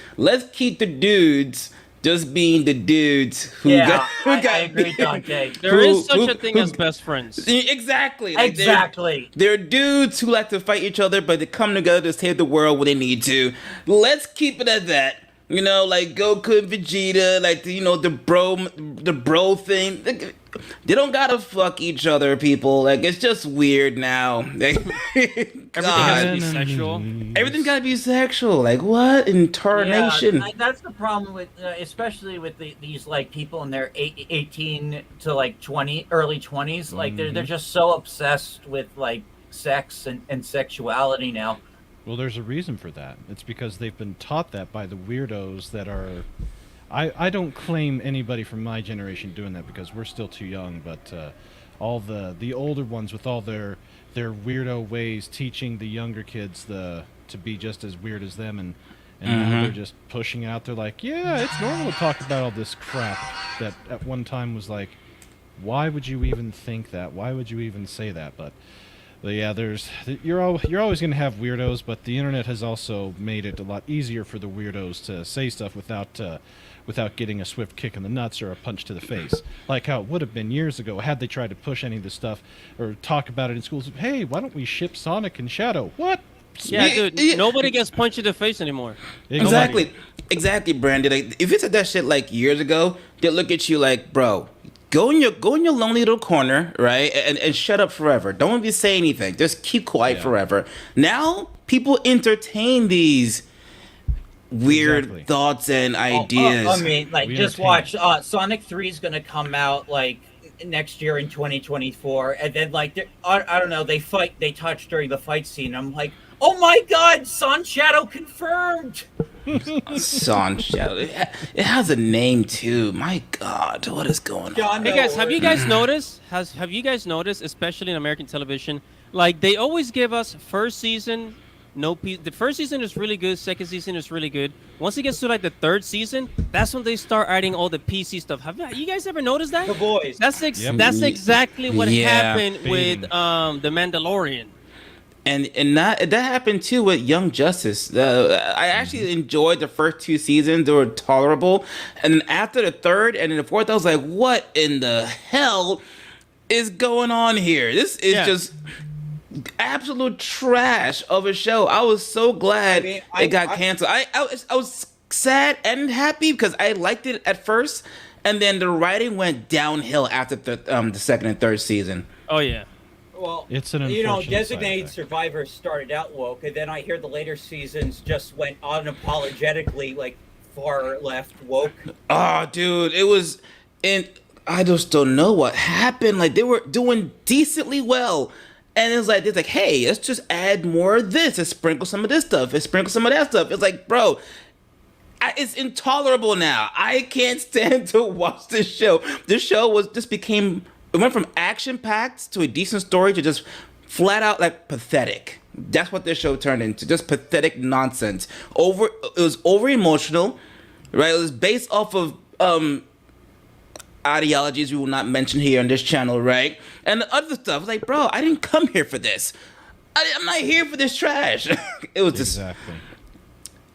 / let's keep the dudes just being the dudes who got. I agree, Dante. There is such a thing as best friends. Exactly. Exactly. They're dudes who like to fight each other, but they come together to save the world when they need to. Let's keep it at that. Like Goku and Vegeta, the bro thing. They don't gotta fuck each other, people. It's just weird now. Everything has to be sexual. Everything gotta be sexual. What in tarnation? Yeah, that's the problem with, especially with these people in their 18 to 20, early 20s. They're just so obsessed with sex and sexuality now. Well, there's a reason for that. It's because they've been taught that by the weirdos that are... I don't claim anybody from my generation doing that because we're still too young, but all the older ones with all their weirdo ways teaching the younger kids to be just as weird as them, and now they're just pushing out. They're like, yeah, it's normal to talk about all this crap that at one time was like, why would you even think that? Why would you even say that? But yeah, you're always going to have weirdos, but the internet has also made it a lot easier for the weirdos to say stuff without getting a swift kick in the nuts or a punch to the face, like how it would have been years ago had they tried to push any of this stuff or talk about it in schools. Hey, why don't we ship Sonic and Shadow? What? Yeah, dude, nobody gets punched in the face anymore. Exactly, Brandon. If you said that shit years ago, they'd look at you like, bro, go in your lonely little corner, right, and shut up forever. Don't even say anything. Just keep quiet forever. Now people entertain these weird thoughts and ideas. I mean, just watch. Sonic 3 is gonna come out next year in 2024, and then I don't know. They touch during the fight scene. I'm like, oh my god, Son Shadow confirmed. Son Shadow. It has a name too. My god, what is going on? Hey guys, have you guys noticed? Have you guys noticed, especially in American television, they always give us first season. The first season is really good. Second season is really good. Once it gets to the third season, that's when they start adding all the PC stuff. Have you guys ever noticed that? The boys. That's exactly what happened with the Mandalorian. And that happened too with Young Justice. I actually enjoyed the first 2 seasons; they were tolerable. And then after the third and then the fourth, I was like, "What in the hell is going on here? This is just absolute trash of a show." I was so glad it got canceled. I was sad and happy because I liked it at first, and then the writing went downhill after the second and third season. Oh yeah. Well, It's an you know, unfortunate side Designated effect. Survivor started out woke, and then I hear the later seasons just went unapologetically like far left woke. Oh, dude, it was, and I just don't know what happened. Like they were doing decently well, and it's like, hey, let's just add more of this. Let's sprinkle some of this stuff. Let's sprinkle some of that stuff. It's like, bro, it's intolerable now. I can't stand to watch this show. This show became, it went from action packed to a decent story to just flat out like pathetic. That's what this show turned into. Just pathetic nonsense. It was over emotional, right? It was based off of ideologies we will not mention here on this channel, right? And the other stuff, like, bro, I didn't come here for this. I'm not here for this trash. It was just, Exactly.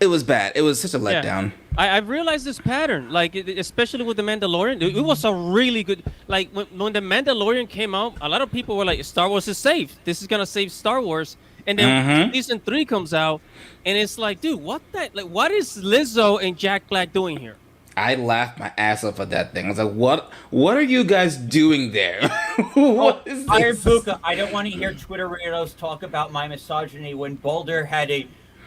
it was bad. It was such a letdown. I've realized this pattern, like especially with the Mandalorian. It was a really good, like when the Mandalorian came out, a lot of people were like, Star Wars is safe. This is gonna save Star Wars. And then season 3 comes out, and it's like, dude, what is Lizzo and Jack Black doing here? I laughed my ass off at that thing. I was like, what are you guys doing there? What is Iron this? Puka, I don't want to hear Twitter weirdos talk about my misogyny when Boulder had a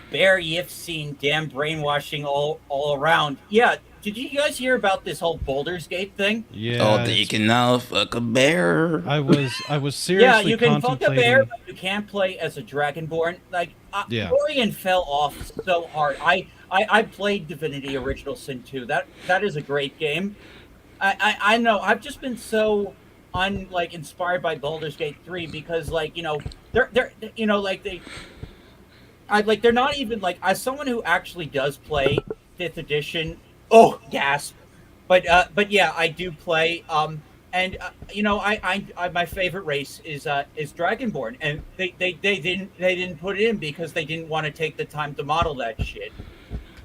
bare Yif scene, damn brainwashing all around. Yeah, did you guys hear about this whole Boulders Gate thing? Yeah. Oh, that you can now fuck a bear. I was Yeah, seriously you can fuck a bear, contemplating. but you can't play as a Dragonborn. Like, Yeah. Orion fell off so hard. I played Divinity Original Sin 2. That is a great game. I know. I've just been so inspired by Baldur's Gate 3 because they're you know like they're not even like, as someone who actually does play 5th edition. Oh, gasp! But yeah, I do play. And I my favorite race is Dragonborn, and they didn't put it in because they didn't want to take the time to model that shit.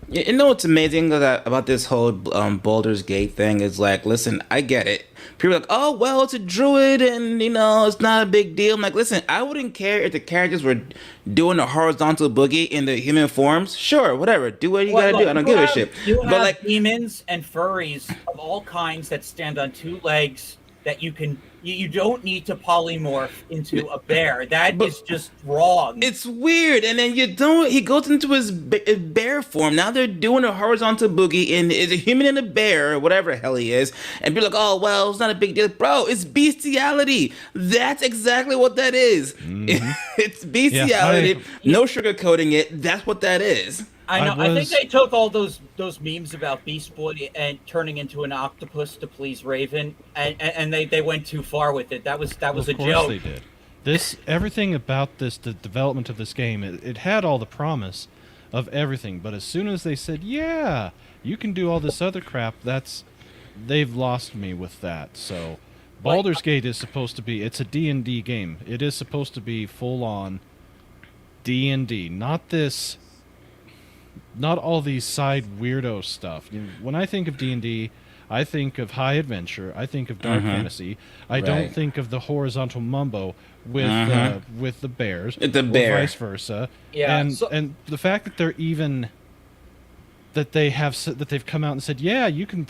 You know what's amazing about this whole Baldur's Gate thing is, like, listen, I get it. People are like, oh, well, it's a druid and, it's not a big deal. I'm like, listen, I wouldn't care if the characters were doing a horizontal boogie in the human forms. Sure, whatever. Do what you gotta do. I don't give a shit. You But, have like, demons and furries of all kinds that stand on 2 legs that you don't need to polymorph into a bear. That is just wrong. it's weird. And then he goes into his bear form. Now they're doing a horizontal boogie and is a human and a bear or whatever the hell he is. And be like, oh, well, it's not a big deal. Bro, it's bestiality. That's exactly what that is. It's bestiality. No sugarcoating it. That's what that is. I know. I think they took all those memes about Beast Boy and turning into an octopus to please Raven, and they went too far with it. That was a joke. Of course they did. Everything about the development of this game, it had all the promise of everything, but as soon as they said, yeah, you can do all this other crap, they've lost me with that. So Baldur's Gate is supposed to be, it's a D&D game. It is supposed to be full on D&D, not all these side weirdo stuff. When I think of D&D, I think of high adventure. I think of dark fantasy. I don't think of the horizontal mumbo with the bears, The or bear. vice versa. Yeah, And the fact that they've come out and said, yeah, you can.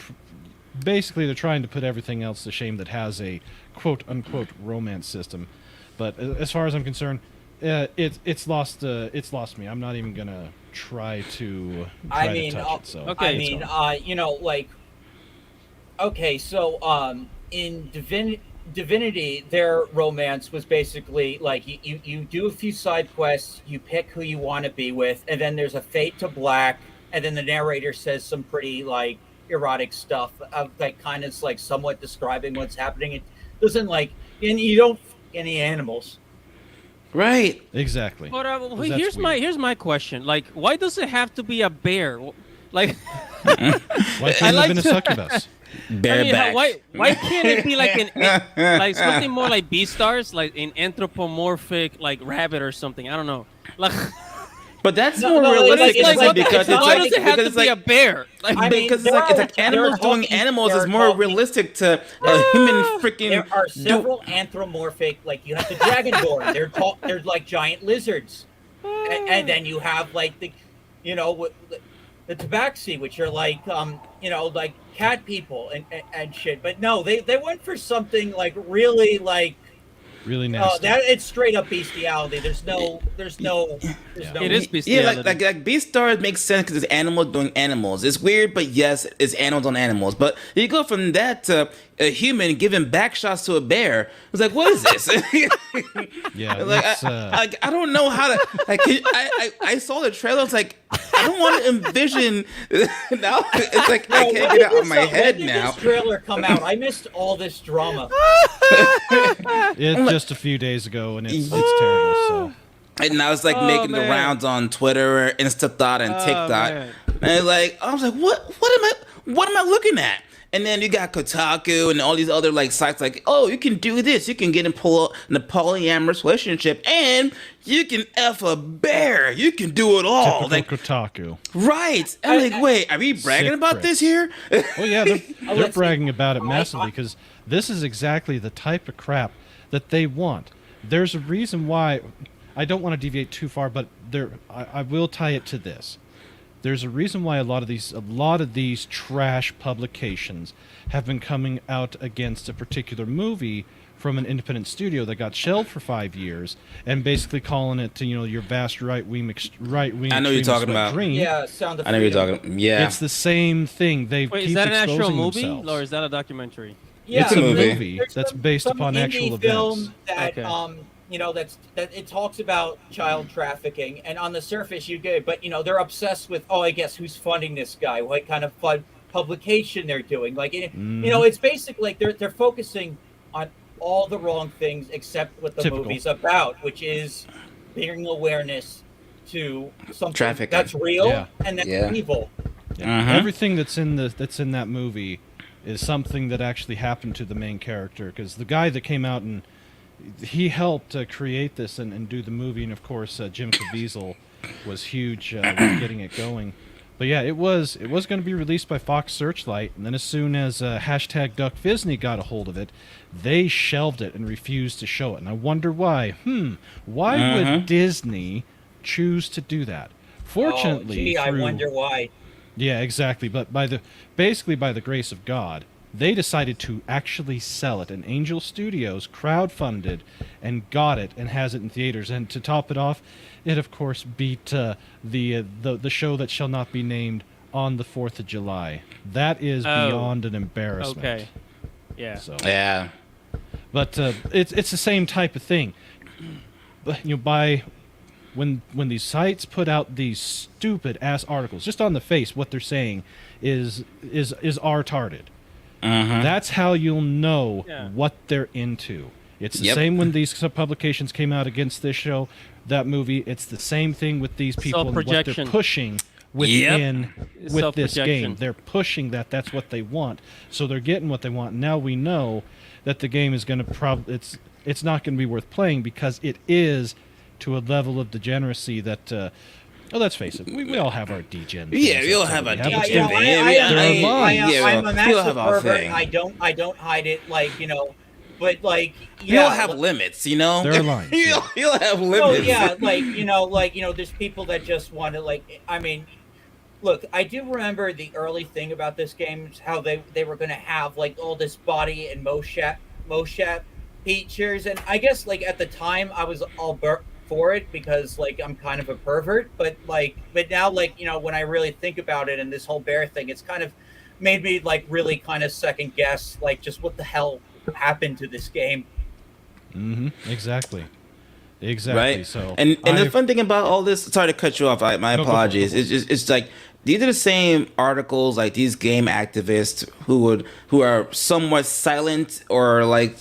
Basically, they're trying to put everything else to shame that has a quote unquote romance system. But as far as I'm concerned, it's lost me. I'm not even gonna try to touch it. So Okay. Okay, so in Divinity, their romance was basically like you do a few side quests, you pick who you want to be with, and then there's a fade to black, and then the narrator says some pretty erotic stuff that kind of is somewhat describing what's happening. It doesn't and you don't any animals. Right. exactly. But Because that's weird. here's my question. Like, why does it have to be a bear? Like, Why I can't it like have been a to- succubus? Bareback. why can't it be like like something more like Beastars, like an anthropomorphic rabbit or something? I don't know. Like, But that's No, more no, realistic it's like- because it's why like- does it have to because be a bear? Like, I mean, because there it's like are- animals there are doing talking- animals there is are more talking- realistic to a human freaking. There are several anthropomorphic, you have the Dragonborn. They're like giant lizards, and then you have the, the tabaxi, which are like like cat people and shit. But no, they went for something like really like Really nasty. that it's straight up bestiality. There's no It is Yeah, bestiality. like Beastars makes sense because it's animals doing animals. It's weird, but yes, it's animals on animals. But you go from that to a human giving back shots to a bear. It's like, what is this? Yeah, like it's, I don't know how to. Like, I saw the trailer. It's like I don't want to envision. Now it's like I When can't did get it out of this- my head when did now. this trailer come out? I missed all this drama. it's just a few days ago, and it's terrible. So And now it's like Oh, making the man. rounds on Twitter, Instathought, and Oh, TikTok. man. And like I was like, what am I looking at? And then you got Kotaku and all these other like sites like, oh, you can do this. You can get in a polyamorous relationship, and you can F a bear. You can do it all. typical Like, Kotaku. right. I'm like, wait, are we bragging Sick about pricks. this here? Oh yeah, they're let's- bragging about it massively because this is exactly the type of crap that they want. There's a reason why. I don't want to deviate too far, but I will tie it to this. There's a reason why a lot of these trash publications have been coming out against a particular movie from an independent studio that got shelved for 5 years and basically calling it your vast right wing I know you're talking about. dream. Yeah, Sound of I know you're Freedom. talking. Yeah, It's the same thing. They Wait, keep is that an actual exposing movie themselves. or is that a documentary? Yeah, It's a movie. there's That's based some upon indie actual film events. that Okay. that it talks about child trafficking, and on the surface you get, but they're obsessed with I guess who's funding this guy, what kind of publication they're doing, like it's basically like they're focusing on all the wrong things except what the Typical. movie's about, which is bringing awareness to something Trafficking. that's real Yeah. and that's Yeah. evil. Yeah. Mhm. Everything that's in that movie is something that actually happened to the main character, because the guy that came out and he helped create this and do the movie, and of course Jim Caviezel was huge with getting it going. But yeah, it was going to be released by Fox Searchlight, and then as soon as hashtag Duck Disney got a hold of it, they shelved it and refused to show it. And I wonder why. Why would Disney choose to do that? Fortunately, I through- wonder why. yeah, exactly. But by the grace of God, they decided to actually sell it. And Angel Studios crowdfunded and got it and has it in theaters. And to top it off, it of course beat the show that shall not be named on the 4th of July. That is Oh. beyond an embarrassment. Okay. Yeah. So, yeah. but it's the same type of thing. But when these sites put out these stupid ass articles, just on the face, what they're saying is retarded. That's how you'll know Yeah. what they're into. It's the Yep. same when these publications came out against this show, that movie. It's the same thing with these people and what they're Self-projection. pushing within with this Self-projection. game. They're pushing that. That's what they want. So they're getting what they want. Now we know that the game is going to it's not going to be worth playing because it is to a level of degeneracy that. Let's face it. We all have our degen. Yeah, things we all that have our we Yeah, degen. you know, I'm a we all massive have our pervert. thing. I don't hide it, but We all have limits, There are lines, you all have Oh limits. yeah, there's people that just want to look, I do remember the early thing about this game is how they were going to have like all this body and motion features, and I guess like at the time I was all for it because like I'm kind of a pervert, but now when I really think about it and this whole bear thing, it's kind of made me like really kind of second guess like just what the hell happened to this game. Exactly. Right. So and the I've- fun thing about all this, sorry to cut you off. My No, go for it, apologies. go for it. It's like these are the same articles like these game activists who are somewhat silent or like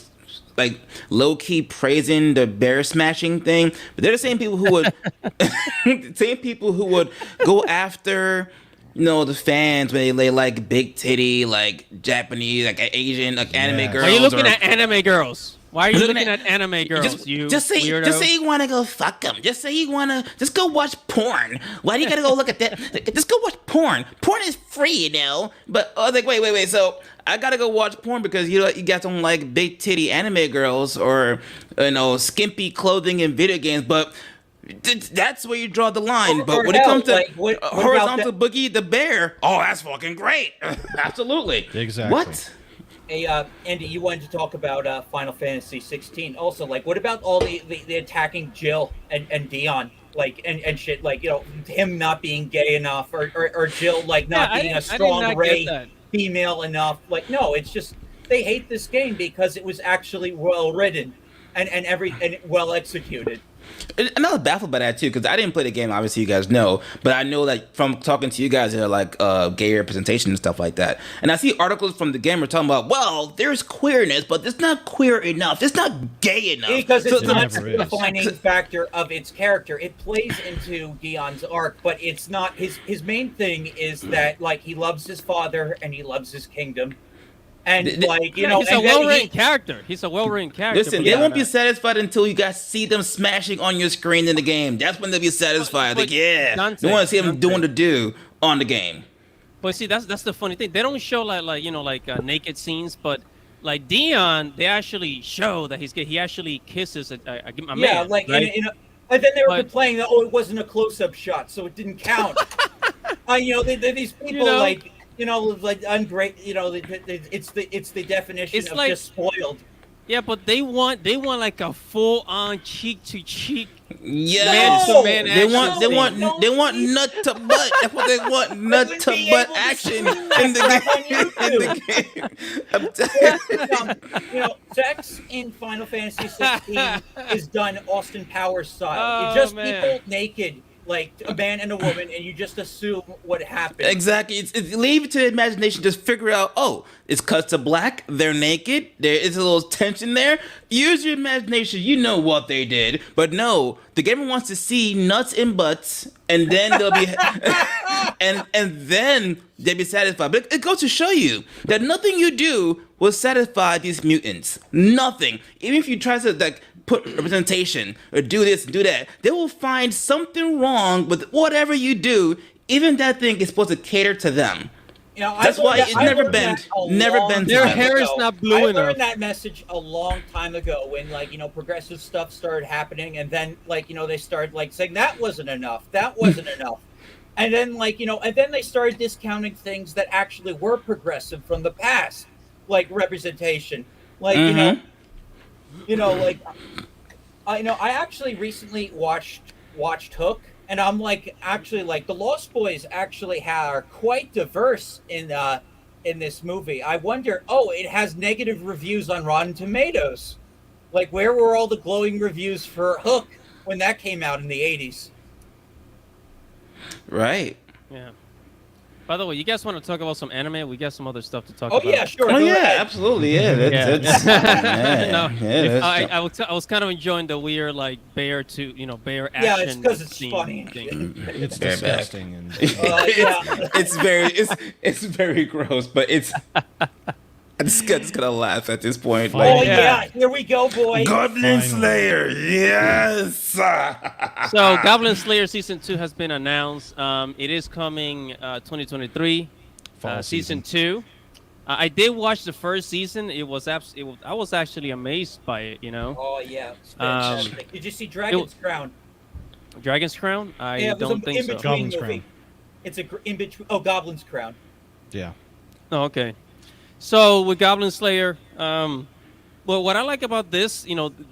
low key praising the bear smashing thing, but they're the same people who would go after the fans when they like big titty like Japanese like Asian like anime Yes. girls. Why are you looking or- at anime girls? Why are you Looking looking at- at anime girls? Just say you want to go fuck them. Just say you want to just go watch porn. Why do you gotta go look at that? Just go watch porn. Porn is free, But I was like, wait. So I gotta go watch porn because you got some like big titty anime girls or skimpy clothing in video games. But That's where you draw the line. Or- But or when it hell, comes to like, what about horizontal boogie the bear, oh, that's fucking great. Absolutely. Exactly. What? Hey, Andy, you wanted to talk about Final Fantasy 16. Also, like, what about all the attacking Jill and Dion, like, and shit, like, him not being gay enough, or Jill like not being a I did strong not get Ray that. female enough. Like, no, it's just they hate this game because it was actually well written and well executed. And I was baffled by that too, because I didn't play the game. Obviously, you guys know, but I know that from talking to you guys, they're like gay representation and stuff like that. And I see articles from the gamer talking about, well, there's queerness, but it's not queer enough. It's not gay enough Because it's So- not It never the is. defining factor of its character. It plays into Dion's arc, but it's not his main thing is that like he loves his father and he loves his kingdom. And like, He's a and then well-written character. He's a well-written character. Listen, but they yeah, won't be satisfied until you guys see them smashing on your screen in the game. That's when they'll be satisfied. But Like, yeah, Dante, they want to see them Dante. doing the do on the game. But see, that's the funny thing. They don't show like naked scenes, but like Dion, they actually show that he's gay. He actually kisses a man. yeah, like right? and then they were But- complaining that it wasn't a close-up shot, so it didn't count. These people know? like like ungreat. It's the definition It's of like- just spoiled. Yeah, but they want like a full-on cheek-to-cheek. Yes, No! man they action want scene. they want nut to butt. That's what they want, nut wouldn't to be butt able to action see in that the on game. I'm telling you. Sex in Final Fantasy 16 is done Austin Powers style. Oh, You just man. people naked, like a man and a woman, and you just assume what happened. Exactly. It's leave it to the imagination. Just figure out. Oh, it's cut to black. They're naked. There is a little tension there. Use your imagination. You know what they did. But no, the gamer wants to see nuts and butts, and then they'll be and then they'll be satisfied. But it goes to show you that nothing you do will satisfy these mutants. Nothing. Even if you try to like put representation or do this and do that, they will find something wrong with whatever you do. Even that thing is supposed to cater to them. That's why it's never been Their hair is not blue I enough. learned that message a long time ago when progressive stuff started happening, and then they started saying that wasn't enough, and then and then they started discounting things that actually were progressive from the past, like representation, I actually recently watched Hook, and I'm actually the Lost Boys actually are quite diverse in this movie. I wonder, it has negative reviews on Rotten Tomatoes. Where were all the glowing reviews for Hook when that came out in the 80s? Right. Yeah. By the way, you guys want to talk about some anime? We got some other stuff to talk Oh about. yeah, sure. Oh go yeah, ahead. absolutely. Yeah. That's, No, yeah, I was kind of enjoying the weird bear bear action. Yeah, it's 'cause it's scene funny. thing. It's Very bad. disgusting. And Yeah. it's very gross, but it's I'm just gonna laugh at this point. Oh Like, yeah, here we go, boy. Goblin Finally. Slayer, yes. So, Goblin Slayer season 2 has been announced. It is coming 2023, Fall season 2. I did watch the first season. I was actually amazed by it. Oh yeah, it's fantastic. Did you see Dragon's Crown? Dragon's Crown. I Yeah, it was don't a think so. in-between Goblin's movie. Crown. It's in between. Oh, Goblin's Crown. yeah. Oh, okay. So with Goblin Slayer, well, what I like about this,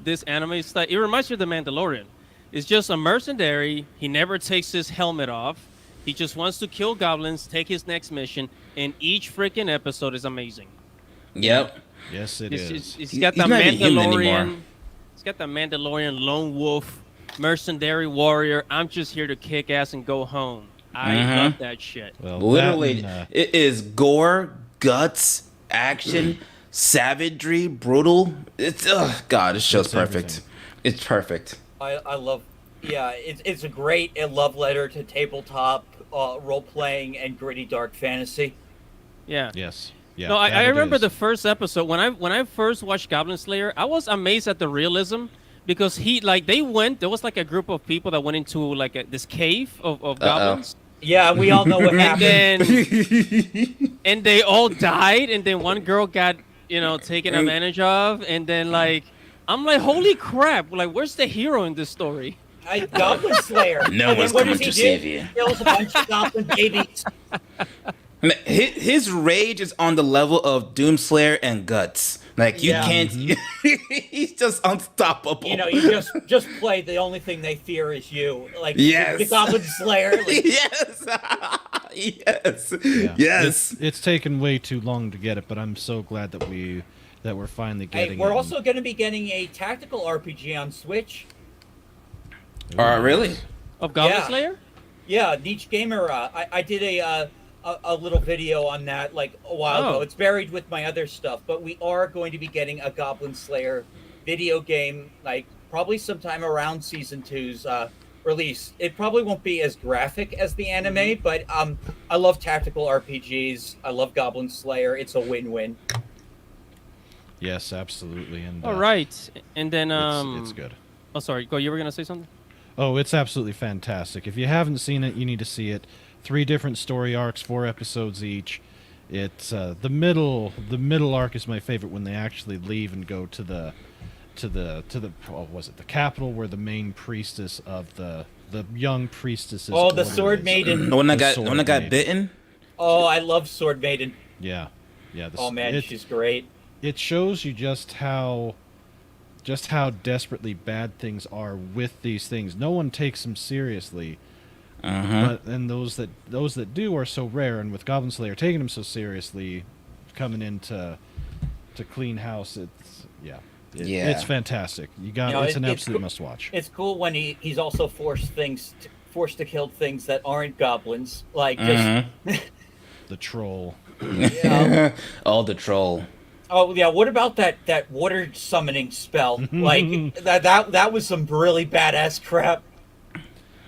this anime style, it reminds me of the Mandalorian. It's just a mercenary. He never takes his helmet off. He just wants to kill goblins, take his next mission, and each freaking episode is amazing. Yep. Yes, it It's, is. it's got He's the not even human anymore. Mandalorian. It's got the Mandalorian lone wolf, mercenary warrior. I'm just here to kick ass and go home. I love that shit. Well, Literally, that and, it is gore, guts, action, savagery, brutal. It's God, this show's It's perfect. everything. It's perfect. I love. Yeah, it's a great love letter to tabletop role playing and gritty dark fantasy. Yeah. yes. Yeah. No, I that it remember is. the first episode when I first watched Goblin Slayer. I was amazed at the realism because there was a group of people that went into this cave of goblins, Yeah, we all know what and happened. then and they all died, and then one girl got taken advantage of, and then I'm like, holy crap! Where's the hero in this story? Goblin Slayer. No And then one's what coming does he to do? save you. Kills a bunch of goblin babies. His rage is on the level of Doomslayer and Guts. Like you Yeah. can't. He's just unstoppable. You just play. The only thing they fear is you. Like Yes. the Goblin Slayer. Like, Yes. Yes. Yeah. Yes. It's taken way too long to get it, but I'm so glad that we're finally getting hey, we're it. also going to be getting a tactical RPG on Switch. Really? Of Goblin Yeah. Slayer? Yeah, Niche Gamer. I did a little video on that like a while ago. Oh. It's buried with my other stuff, but we are going to be getting a Goblin Slayer video game, like probably sometime around season 2's release. It probably won't be as graphic as the anime, but I love tactical RPGs. I love Goblin Slayer. It's a win-win. Yes, absolutely. And All right. And then it's good. Oh, sorry. Go. You were gonna say something? Oh, it's absolutely fantastic. If you haven't seen it, you need to see it. 3 different story arcs, 4 episodes each. It's the middle arc is my favorite when they actually leave and go to the the capital where the main priestess of the young priestesses. Oh, the order Sword is. Maiden. The one that The got sword maiden. bitten. Oh, I love Sword Maiden. Yeah. Oh man, she's great. It shows you just how desperately bad things are with these things. No one takes them seriously. But and those that do are so rare, and with Goblin Slayer taking them so seriously, coming in to clean house, it's fantastic. It's an absolute must watch. It's cool when he's also forced to kill things that aren't goblins, like just The troll. yeah. Oh, the troll. Oh yeah, what about that water summoning spell? Like that was some really badass crap.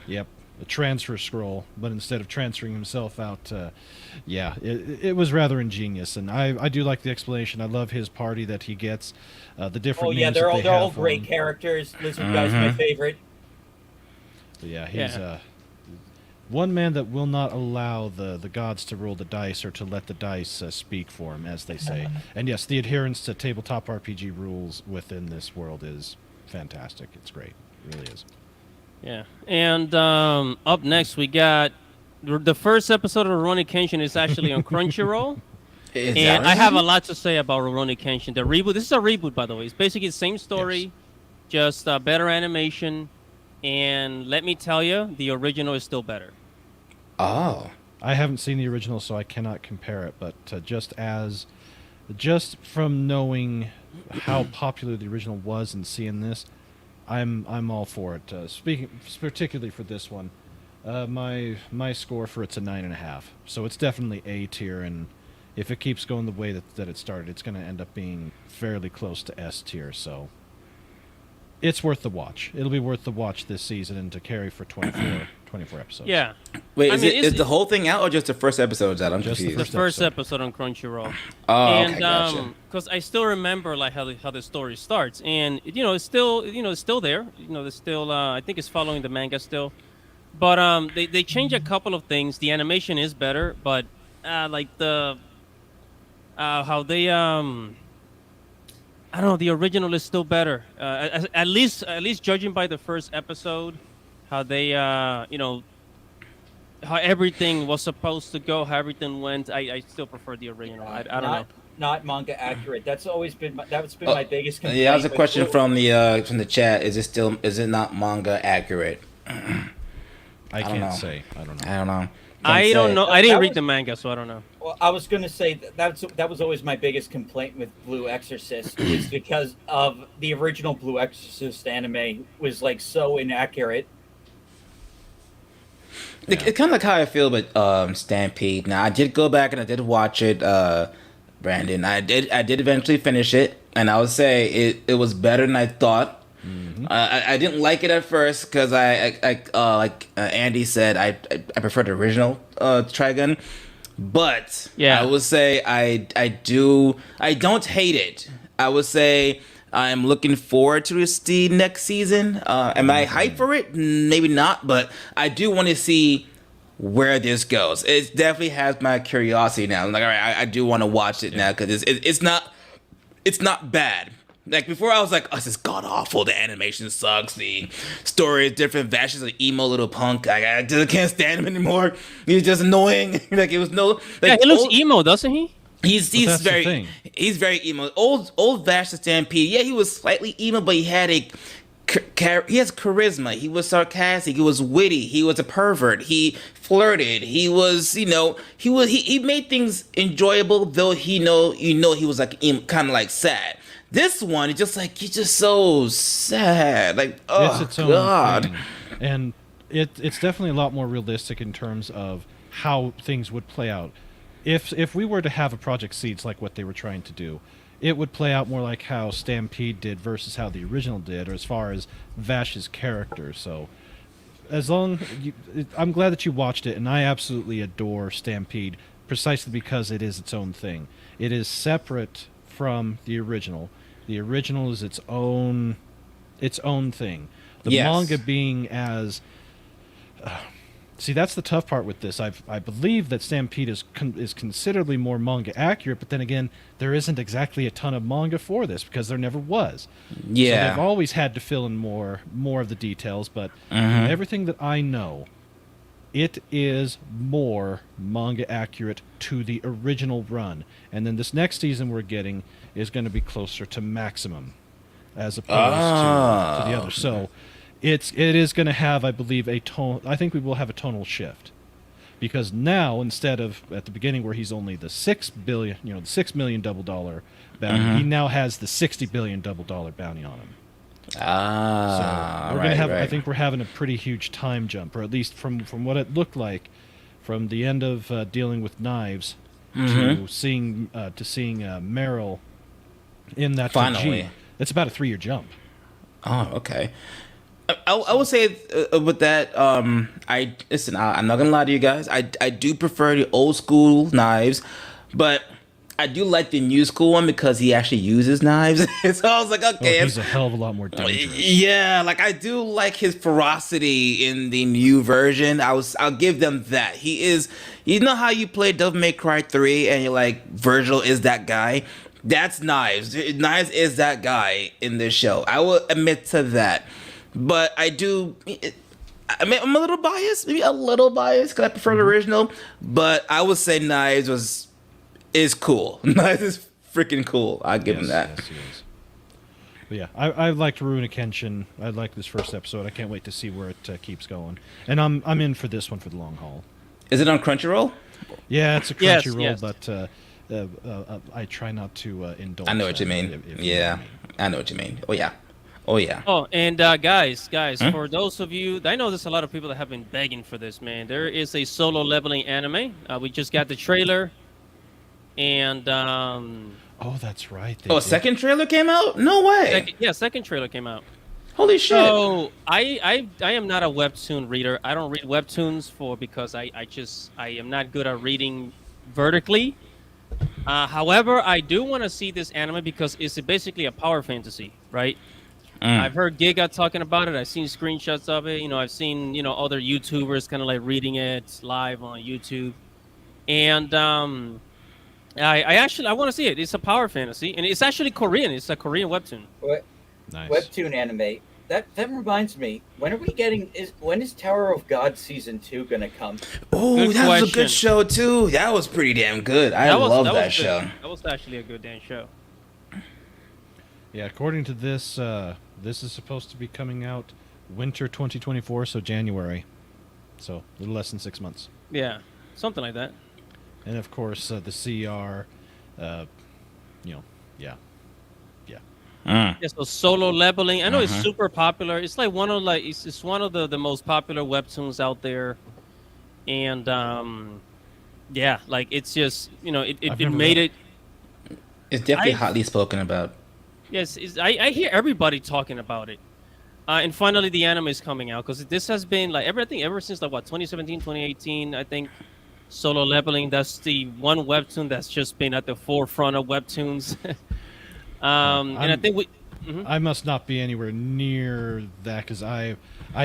Yep. A transfer scroll, but instead of transferring himself out, it was rather ingenious, and I do like the explanation. I love his party that he gets, the different. Oh yeah, names they're that all they have great on. characters. Lizard Guy's my favorite. But yeah, he's one man that will not allow the gods to roll the dice or to let the dice speak for him, as they say. And yes, the adherence to tabletop RPG rules within this world is fantastic. It's great, it really is. Yeah. And up next we got the first episode of Rurouni Kenshin is actually on Crunchyroll. And I have a lot to say about Rurouni Kenshin. The reboot. This is a reboot, by the way. It's basically the same story, just better animation. And let me tell you, the original is still better. Oh. I haven't seen the original, so I cannot compare it. But just from knowing how popular the original was and seeing this, I'm all for it. Speaking particularly for this one, my score for it's a 9.5. So it's definitely A tier, and if it keeps going the way that it started, it's going to end up being fairly close to S tier. So it's worth the watch. It'll be worth the watch this season and to carry for 24 episodes. Yeah. Wait, I mean, is the whole thing out or just the first episode's out? I'm Just the confused. The first episode on Crunchyroll. Oh, And okay, gotcha. because I still remember like how the story starts, and it's still there. There's still I think it's following the manga still, but they change a couple of things. The animation is better, but like the how they I don't know, the original is still better. At least judging by the first episode, how they how everything was supposed to go, how everything went. I still prefer the original. I don't know. Not manga accurate. That's been my biggest complaint. Yeah, that was a with question Blue. from the chat. Is it not manga accurate? I don't know. can't say. I don't know. I don't know. I don't know. I didn't That read was- the manga, so I don't know. Well, I was going to say that was always my biggest complaint with Blue Exorcist is because of the original Blue Exorcist anime was like so inaccurate. It's kind of like how I feel with Stampede. Now I did go back and I did watch it, Brandon. I did eventually finish it, and I would say it was better than I thought. I didn't like it at first because I like Andy said I prefer the original Trigun, but Yeah. I would say I don't hate it. I would say I'm looking forward to the next season. Am I hyped for it? Maybe not, but I do want to see where this goes. It definitely has my curiosity now. I'm like, all right, I do want to watch it now because it's not bad. Like before, I was like, "Oh, this is god awful. The animation sucks. The story is different. Vash is an emo little punk. I just can't stand him anymore. He's just annoying. Like it was no. Yeah, Like he looks old, emo, doesn't he? he's that's the thing. he's very emo. Old Vash the Stampede. Yeah, he was slightly emo, but he had he has charisma. He was sarcastic. He was witty. He was a pervert. He flirted. He was, he made things enjoyable. Though he was like kind of like sad. This one is just like he's just so sad. Like oh It's its own god. thing. And it's definitely a lot more realistic in terms of how things would play out. If we were to have a Project Seeds like what they were trying to do, it would play out more like how Stampede did versus how the original did, or as far as Vash's character. So, I'm glad that you watched it, and I absolutely adore Stampede precisely because it is its own thing. It is separate from the original. The original is its own thing. The Yes. manga being as see, that's the tough part with this. I believe that Stampede is considerably more manga accurate, but then again, there isn't exactly a ton of manga for this because there never was. So Yeah. they've always had to fill in more of the details, but from everything that I know, it is more manga accurate to the original run. And then this next season we're getting is going to be closer to Maximum as opposed to the other. So it is going to have, I believe, I think we will have a tonal shift. Because now, instead of at the beginning where he's only the the $6 million double dollar bounty, he now has the $60 billion double dollar bounty on him. So we're gonna have. I think we're having a pretty huge time jump, or at least from what it looked like, from the end of dealing with knives to seeing Meryl in that Finally. G. That's about a 3-year jump. Oh, okay. I would say with that, I'm not gonna lie to you guys. I do prefer the old school knives, but I do like the new school one because he actually uses knives. So I was like, okay, He's a hell of a lot more dangerous. yeah, like I do like his ferocity in the new version. I'll give them that. He is, you know how you play Devil May Cry 3 and you're like, Virgil is that guy? That's Knives. Knives is that guy in this show. I will admit to that. But I mean, I'm a little biased, maybe a little biased because I prefer the original. But I would say Knives is cool. Knives is freaking cool. I'll give him that. Yes, he is. But yeah, I liked Rurouni Kenshin. I like this first episode. I can't wait to see where it keeps going. And I'm in for this one for the long haul. Is it on Crunchyroll? Yeah, it's a Yes, Crunchyroll, yes. but I try not to indulge. I know what you that, mean. if you know what I mean. I know what you mean. Oh yeah. Oh yeah. Oh, and guys, for those of you, I know there's a lot of people that have been begging for this, man. There is a solo leveling anime. We just got the trailer, and Oh, that's right. Oh, a second trailer came out? No way. second trailer came out. Holy shit. So I am not a webtoon reader. I don't read webtoons because I am not good at reading vertically. However, I do want to see this anime because it's basically a power fantasy, right? I've heard Giga talking about it. I've seen screenshots of it. I've seen other YouTubers kind of like reading it live on YouTube, and I want to see it. It's a power fantasy, and it's actually Korean. It's a Korean webtoon. What? Nice. Webtoon anime. That reminds me. When is Tower of God season 2 gonna come? Oh, Good that was a question. good show too. That was pretty damn good. I love that was show. good. That was actually a good damn show. Yeah, according to this, this is supposed to be coming out winter 2024, so January. So a little less than 6 months. Yeah, something like that. And of course, the CR, yeah. Yeah, so solo leveling. I know it's super popular. It's like it's one of the most popular webtoons out there, and yeah, like it's just it made it. It's definitely hotly spoken about. Yes, I hear everybody talking about it. And finally, the anime is coming out because this has been like everything ever since like 2017, 2018. I think solo leveling. That's the one webtoon that's just been at the forefront of webtoons. And I think I must not be anywhere near that because I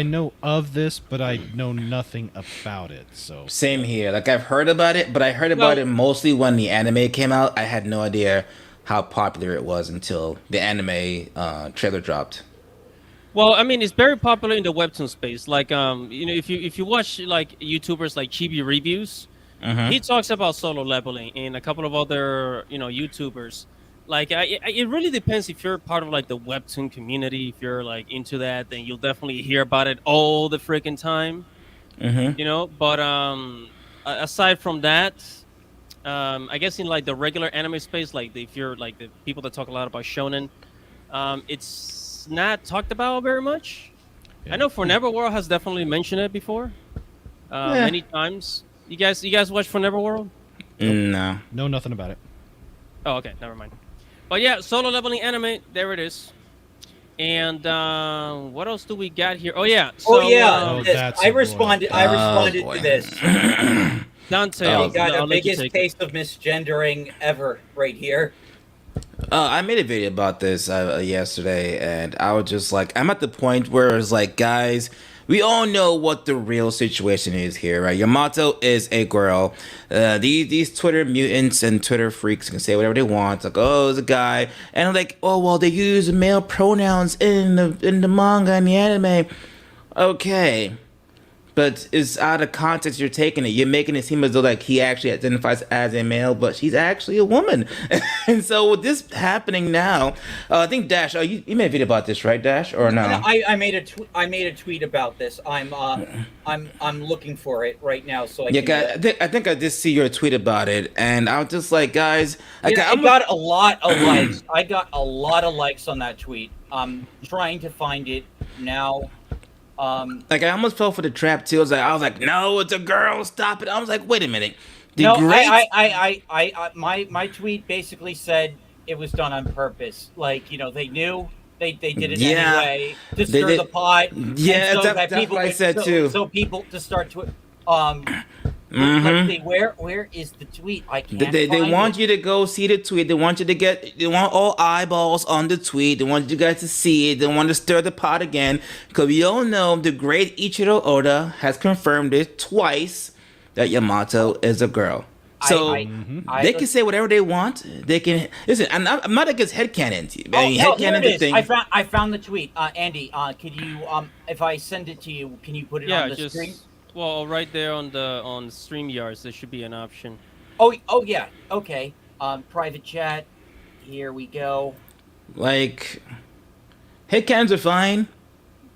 know of this, but I know nothing about it. So Same here. Like I've heard about it, but I heard about it mostly when the anime came out. I had no idea how popular it was until the anime trailer dropped. Well, I mean, it's very popular in the webtoon space. Like, if you watch like YouTubers like Chibi Reviews, he talks about Solo Leveling and a couple of other YouTubers. Like, it really depends if you're part of like the webtoon community. If you're like into that, then you'll definitely hear about it all the freaking time. But aside from that, I guess in like the regular anime space, like if you're like the people that talk a lot about shonen, it's not talked about very much. Yeah. I know For Never World has definitely mentioned it before, many times. You guys watch For Never World? No. Know nothing about it. Oh, okay, never mind. But yeah, Solo Leveling anime, there it is. And what else do we got here? Oh yeah, so, Oh, this. that's I a boy. responded. I responded boy. to this. Dante, Oh. We got I'll the let you biggest take it. case of misgendering ever right here. I made a video about this yesterday, and I was just like, I'm at the point where it's like, guys, we all know what the real situation is here, right? Yamato is a girl. These Twitter mutants and Twitter freaks can say whatever they want. It's like, oh, it's a guy, and I'm like, oh well, they use male pronouns in the manga and the anime. Okay. But it's out of context you're taking it. You're making it seem as though like he actually identifies as a male, but she's actually a woman. And so with this happening now, I think Dash, you made a video about this, right, Dash, or no? I made a tweet about this. I'm looking for it right now. So I think I did see your tweet about it, and I was just like, guys, I got a lot of likes. I got a lot of likes on that tweet. I'm trying to find it now. like I almost fell for the trap too. I was like, no, it's a girl. Stop it. I was like, wait a minute. My tweet basically said it was done on purpose. Like, they knew they did it anyway to stir the pot. Yeah, and so that's what I said too. So people to start to let's see, where is the tweet? I can't. They find want it. you to go see the tweet. They want all eyeballs on the tweet. They want you guys to see it. They want to stir the pot again. Because we all know the great Ichiro Oda has confirmed it twice that Yamato is a girl. So they can say whatever they want. They can listen. I'm not against headcanons. Here it is. I found the tweet. Andy, could you if I send it to you, can you put it on the screen? Well, right there on StreamYards, there should be an option. Oh yeah. Okay. Private chat. Here we go. Like, headcanons are fine,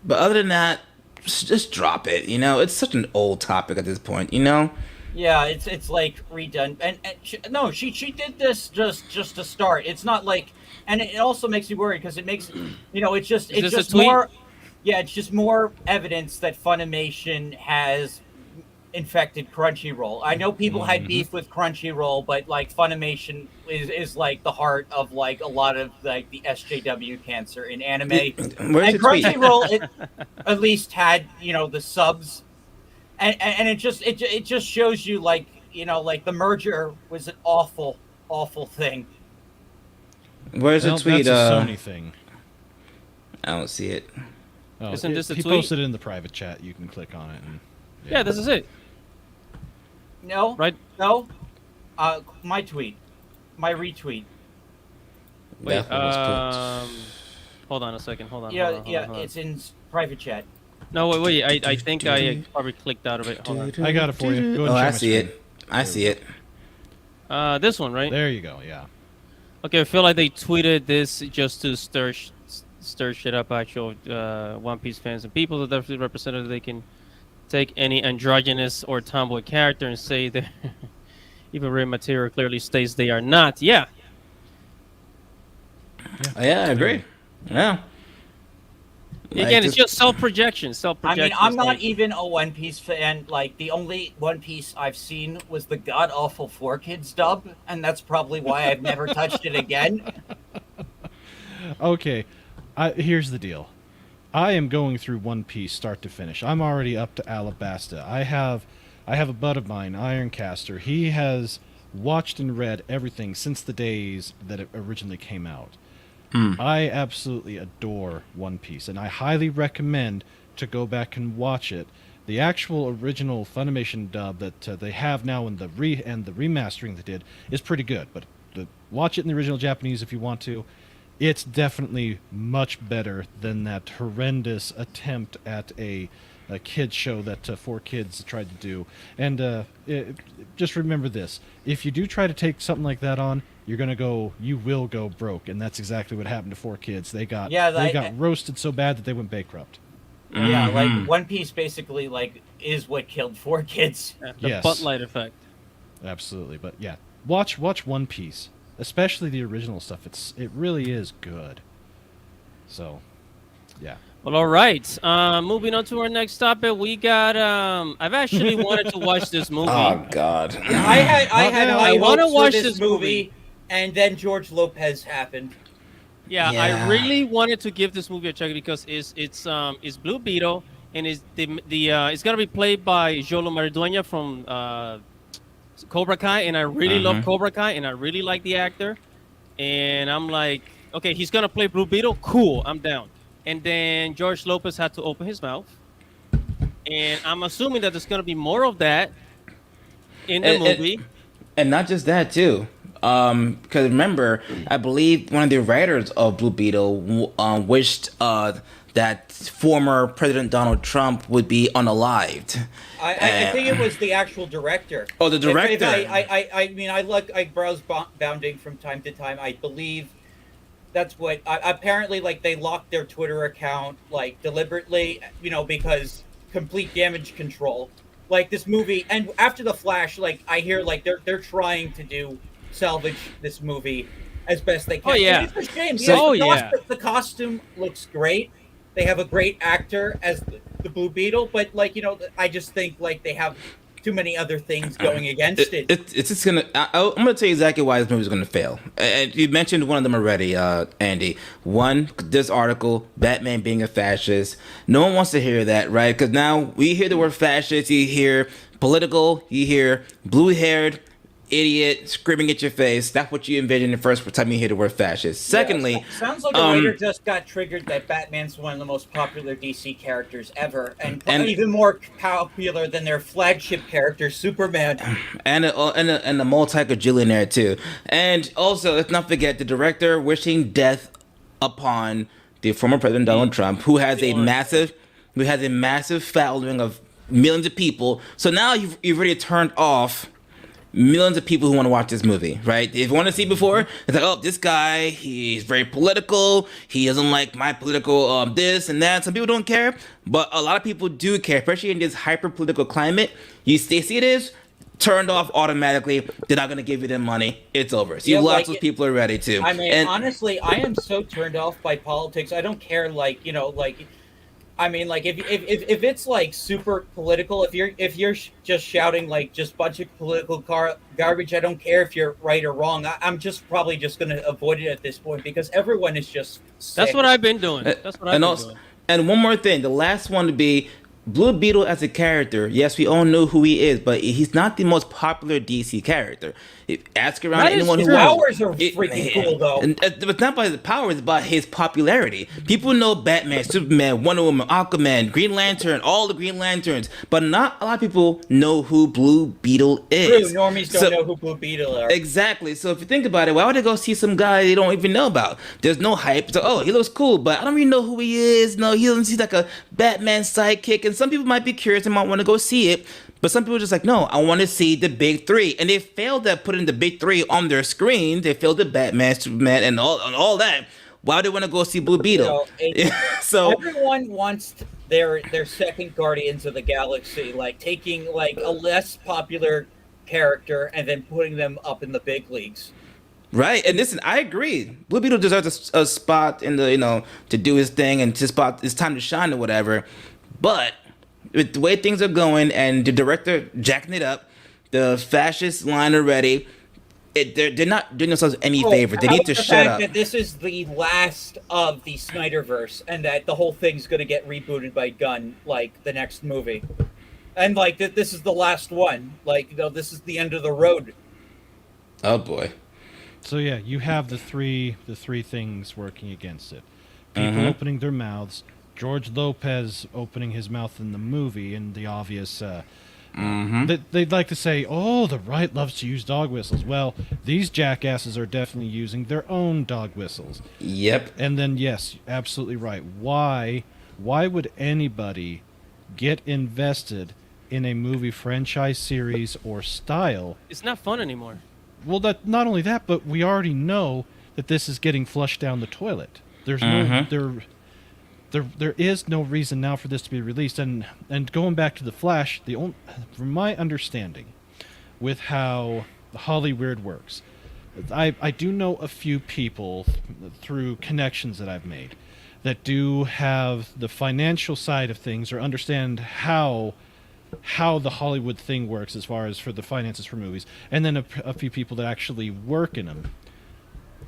but other than that, just drop it. It's such an old topic at this point. Yeah, it's like redone. And she did this just to start. It's not like, and it also makes me worried because it makes it's just more. Yeah, it's just more evidence that Funimation has infected Crunchyroll. I know people had beef with Crunchyroll, but like Funimation is like the heart of like a lot of like the SJW cancer in anime. And Crunchyroll at least had the subs, and it just shows you like like the merger was an awful thing. Where's the tweet? That's a Sony thing. I don't see it. Oh, Isn't this a he tweet? posted it in the private chat. You can click on it. And, Yeah, this is it. No. Right. No. My tweet. My retweet. Wait. That Hold on a second. Hold on. Yeah, hold on. it's in private chat. No, wait. I think I probably clicked out of it. Hold on. I got it for you. Go ahead and Oh, share I my see screen. it. I see it. This one, right? There you go. Yeah. Okay, I feel like they tweeted this just to stir shit up. Actual One Piece fans and people that definitely represented. They can take any androgynous or tomboy character and say that even written material clearly states they are not. Yeah. Yeah, I agree. Yeah. Again, it's just self-projection. I mean, I'm not even a One Piece fan. Like, the only One Piece I've seen was the god-awful 4Kids dub, and that's probably why I've never touched it again. Okay. Here's the deal. I am going through One Piece start to finish. I'm already up to Alabasta. I have a bud of mine, Ironcaster. He has watched and read everything since the days that it originally came out. I absolutely adore One Piece, and I highly recommend to go back and watch it. The actual original Funimation dub that they have now and the remastering they did is pretty good, but watch it in the original Japanese if you want to. It's definitely much better than that horrendous attempt at a kids show that 4Kids tried to do. And just remember this: if you do try to take something like that on, you will go broke, and that's exactly what happened to 4Kids. They got roasted so bad that they went bankrupt. Yeah, like One Piece basically like is what killed 4Kids. The Yes. Bud Light effect. Absolutely, but yeah, watch One Piece, especially the original stuff. It really is good. So, yeah. Well, all right. Moving on to our next topic, we got. I've actually wanted to watch this movie. Oh God. I had I high wanna hopes for watch this this movie, and then George Lopez happened. Yeah, Yeah. I really wanted to give this movie a check because it's Blue Beetle, and it's gonna be played by Jolo Maridueña from Cobra Kai, and I really love Cobra Kai, and I really like the actor, and I'm like, okay, he's gonna play Blue Beetle, cool, I'm down. And then George Lopez had to open his mouth, and I'm assuming that there's gonna be more of that in the movie. And not just that too. Because remember, I believe one of the writers of Blue Beetle wished that former President Donald Trump would be unalived. I think it was the actual director. Oh, the director. I mean, I browse bounding from time to time. I believe that's what apparently like they locked their Twitter account like deliberately, because complete damage control. Like this movie, and after the Flash, like I hear like they're trying to salvage this movie as best they can. Oh, yeah. And it's a shame. So- The costume looks great. They have a great actor as the Blue Beetle, but like I just think like they have too many other things going against it. It's just gonna. I'm gonna tell you exactly why this movie's gonna fail. And you mentioned one of them already, Andy. One, this article, Batman being a fascist. No one wants to hear that, right? Because now we hear the word fascist, you hear political, you hear blue-haired idiot screaming at your face. That's what you envision the first time you hear the word fascist. Secondly, Yeah, sounds like the writer just got triggered that Batman's one of the most popular DC characters ever, and even more popular than their flagship character, Superman. and a multi-gajillionaire too. And also, let's not forget the director wishing death upon the former President Donald Trump, who has a massive following of millions of people. So now you've already turned off millions of people who want to watch this movie, right? If you want to see before, it's like, oh, this guy, he's very political. He doesn't like my political this and that. Some people don't care, but a lot of people do care, especially in this hyper-political climate. They see it is turned off automatically. They're not going to give you their money. It's over. So you lost those people already, too. I mean, honestly, I am so turned off by politics. I don't care, I mean, like if it's like super political, if you're just shouting like just bunch of political garbage, I don't care if you're right or wrong. I'm just probably just gonna avoid it at this point because everyone is just sick. That's what I've been doing. Doing. And one more thing, the last one to be Blue Beetle as a character. Yes, we all know who he is, but he's not the most popular DC character. Ask around anyone who powers are freaking cool though. And it's not about his powers; it's about his popularity. People know Batman, Superman, Wonder Woman, Aquaman, Green Lantern, all the Green Lanterns, but not a lot of people know who Blue Beetle is. True, normies don't know who Blue Beetle are. Exactly. So if you think about it, why would they go see some guy they don't even know about? There's no hype. So, oh, he looks cool, but I don't really know who he is. No, he's like a Batman sidekick, and some people might be curious and might want to go see it. But some people are just like, no, I want to see the big three. And they failed at putting the big three on their screen. They failed at Batman, Superman, and all that. Why do they want to go see Blue Beetle? So everyone wants their second Guardians of the Galaxy, like taking like a less popular character and then putting them up in the big leagues. Right, and listen, I agree. Blue Beetle deserves a spot in the to do his thing and it's time to shine or whatever. But with the way things are going and the director jacking it up, the fascist line already, they're not doing themselves any favor. They need to shut up. That this is the last of the Snyderverse, and that the whole thing's going to get rebooted by Gunn, like the next movie, and like this is the last one. Like this is the end of the road. Oh boy. So yeah, you have the three things working against it. People opening their mouths. George Lopez opening his mouth in the movie, and the obvious They'd like to say, oh, the right loves to use dog whistles. Well, these jackasses are definitely using their own dog whistles. Yep. And then, yes, absolutely right. Why would anybody get invested in a movie franchise, series, or style? It's not fun anymore. Well, that not only that, but we already know that this is getting flushed down the toilet. There's no there is no reason now for this to be released. And going back to the Flash, from my understanding, with how Hollywood works, I do know a few people through connections that I've made that do have the financial side of things or understand how the Hollywood thing works as far as for the finances for movies, and then a few people that actually work in them.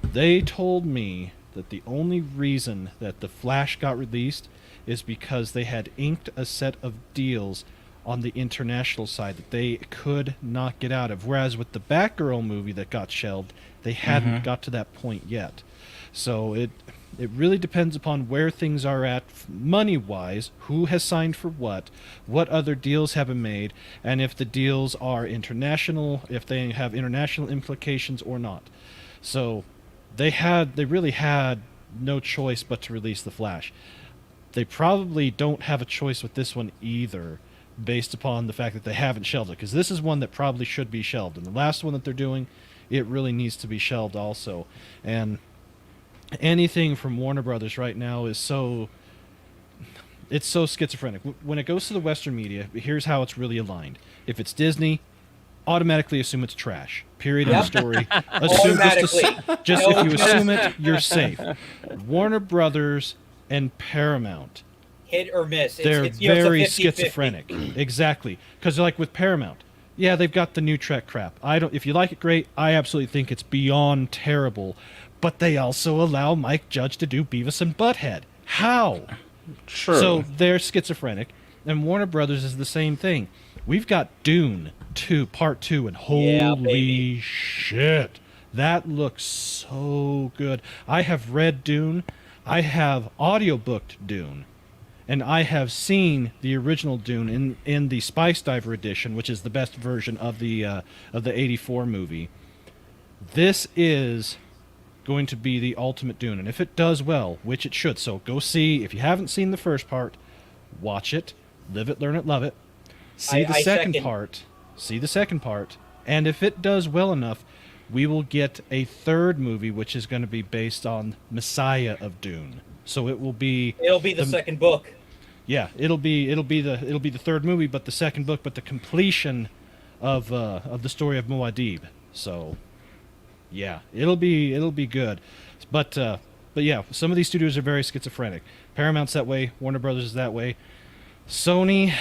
They told me that the only reason that The Flash got released is because they had inked a set of deals on the international side that they could not get out of. Whereas with the Batgirl movie that got shelved, they hadn't got to that point yet. So it really depends upon where things are at money-wise, who has signed for what other deals have been made, and if the deals are international, if they have international implications or not. So they really had no choice but to release The Flash. They probably don't have a choice with this one either, based upon the fact that they haven't shelved it, because this is one that probably should be shelved. And the last one that they're doing, it really needs to be shelved also. And anything from Warner Brothers right now is so schizophrenic. When it goes to the Western media, here's how it's really aligned. If it's Disney, automatically assume it's trash. Period. End of story. Assume just if you assume it, you're safe. Warner Brothers and Paramount, hit or miss. They're very schizophrenic. Exactly. Because like with Paramount, yeah, they've got the new Trek crap. If you like it, great. I absolutely think it's beyond terrible. But they also allow Mike Judge to do Beavis and Butthead. How? True. So they're schizophrenic. And Warner Brothers is the same thing. We've got Dune 2, Part 2, and holy shit. That looks so good. I have read Dune. I have audiobooked Dune. And I have seen the original Dune in the Spice Diver edition, which is the best version of the '84 movie. This is going to be the ultimate Dune, and if it does well, which it should, so go see. If you haven't seen the first part, watch it, live it, learn it, love it. See the second part, and if it does well enough, we will get a third movie, which is going to be based on Messiah of Dune. So it'll be the second book. Yeah, it'll be the third movie, but the second book, but the completion of the story of Muad'Dib. So yeah, it'll be good. But yeah, some of these studios are very schizophrenic. Paramount's that way, Warner Brothers is that way. Sony,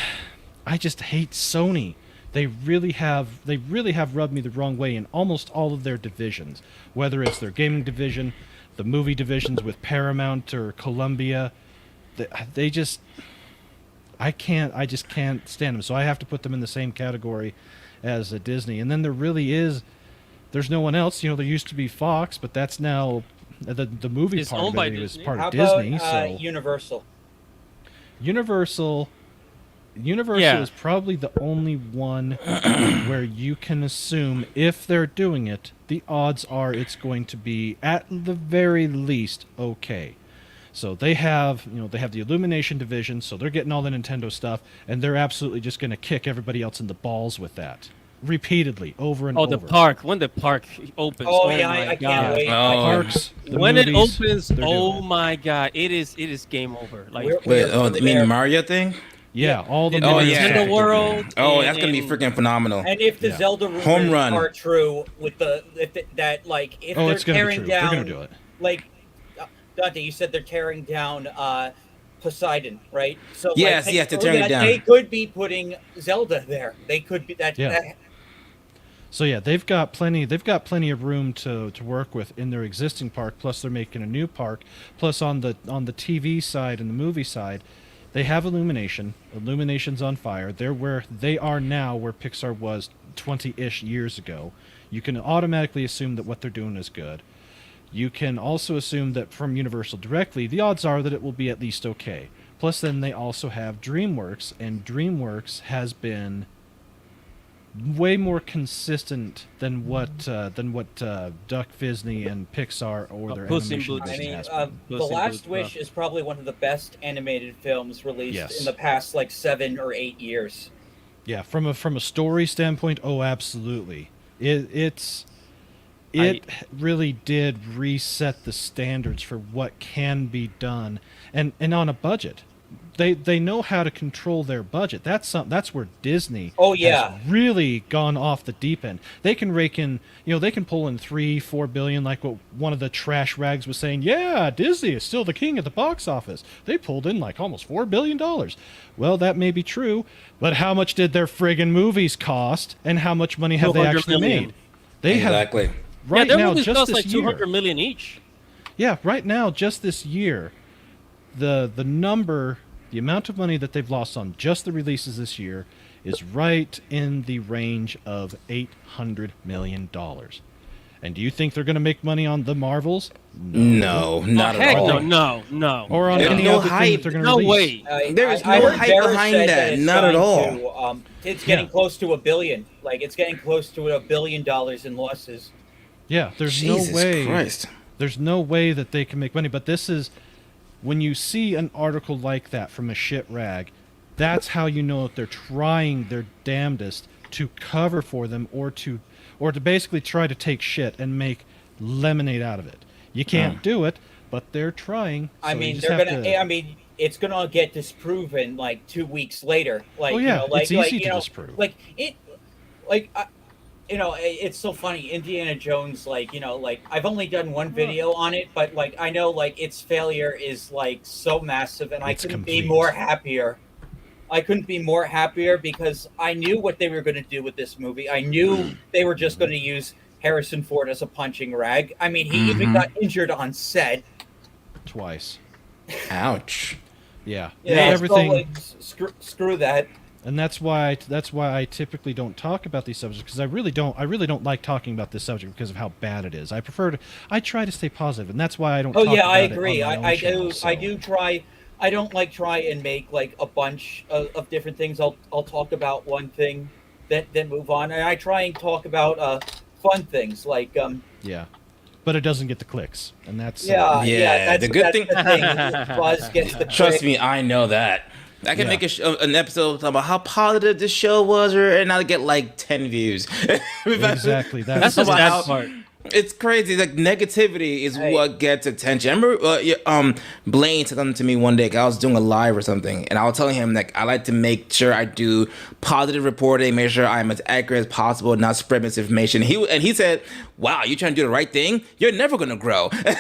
I just hate Sony. They really have rubbed me the wrong way in almost all of their divisions, whether it's their gaming division, the movie divisions with Paramount or Columbia. I just can't stand them. So I have to put them in the same category as Disney. And then there's no one else. There used to be Fox, but that's now the movie It's part owned of by it is Disney. part How of Disney. about So Universal? Universal Yeah. is probably the only one where you can assume if they're doing it, the odds are it's going to be at the very least okay. So they have the Illumination division, so they're getting all the Nintendo stuff, and they're absolutely just going to kick everybody else in the balls with that repeatedly, over and over. The park. When the park opens. Oh, my yeah, I God. can't wait. The Oh. parks, the When movies, it opens, they're oh doing it. my God, it is game over. Like We're- Wait, you mean the Mario thing? Yeah, all the in Oh, the yeah. Nintendo World. Oh, that's gonna be and- freaking phenomenal. And if the Yeah. Zelda rumors Home run. are true, with if it's they're going to be tearing true. down, They're going to do it. like Dante, you said they're tearing down Poseidon, right? So Yes, like, yes, they're tearing it down. They could be putting Zelda there. They could be that. Yeah. that So yeah, they've got plenty of room to work with in their existing park, plus they're making a new park, plus on the TV side and the movie side, they have Illumination. Illumination's on fire. They're where they are now where Pixar was 20-ish years ago. You can automatically assume that what they're doing is good. You can also assume that from Universal directly, the odds are that it will be at least okay. Plus then they also have DreamWorks, and DreamWorks has been way more consistent than what Duck Disney and Pixar or their Puss in animation Boots. I division mean, has been. The Puss in Last Boots, Wish is probably one of the best animated films released Yes. in the past like 7 or 8 years. Yeah, from a story standpoint, oh, absolutely. It really did reset the standards for what can be done, and on a budget. They know how to control their budget. That's where Disney has really gone off the deep end. They can rake in, they can pull in 3-4 billion, like what one of the trash rags was saying. Yeah, Disney is still the king of the box office. They pulled in like almost $4 billion. Well, that may be true, but how much did their friggin' movies cost, and how much money have they 200 actually million. made? They Exactly. have right their now movies just cost this like year. 200 million each. Yeah, right now, just this year, the amount of money that they've lost on just the releases this year is right in the range of $800 million. And do you think they're going to make money on the Marvels? No, not Heck at all. no. Or on There's any no other thing hype. that they're going to No release? way. There is I no heard hype Barrett behind said that. it's Not at going all. It's getting Yeah. close to $1 billion. Like it's getting close to $1 billion in losses. Yeah, there's Jesus no way. Christ. There's no way that they can make money. But this is, when you see an article like that from a shit rag, that's how you know that they're trying their damnedest to cover for them, or to basically try to take shit and make lemonade out of it. You can't do it, but they're trying. So I you mean, just they're have gonna. to- I mean, it's gonna get disproven like 2 weeks later. Like, Oh, yeah, like, it's easy like, to you know, disprove. Like it, like. It's so funny. Indiana Jones, like, like I've only done one video on it, but like I know like its failure is like so massive, and I It's couldn't complete. be more happier. I couldn't be more happier because I knew what they were going to do with this movie. I knew they were just going to use Harrison Ford as a punching rag. I mean, he even got injured on set. twice. Ouch. Yeah, Yeah, everything. So, like, screw that. And that's why I typically don't talk about these subjects, because I really don't like talking about this subject because of how bad it is. I try to stay positive, and that's why I don't. Oh talk yeah, I about it agree. on my own I channel, do. so. I do try. I don't like try and make like a bunch of different things. I'll talk about one thing, then move on. And I try and talk about fun things like Yeah, but it doesn't get the clicks, and that's yeah. the good that's thing- The thing. Buzz gets the Trust click. me, I know that. I can Yeah. make an episode talking about how positive this show was, and I'll get like 10 views. exactly That's the about sad how- part. It's crazy. Like negativity is Hey. what gets attention. I remember Blaine said something to me one day. 'Cause I was doing a live or something, and I was telling him like I like to make sure I do positive reporting, make sure I'm as accurate as possible, not spread misinformation. He said, "Wow, you trying to do the right thing? You're never gonna grow." Yeah,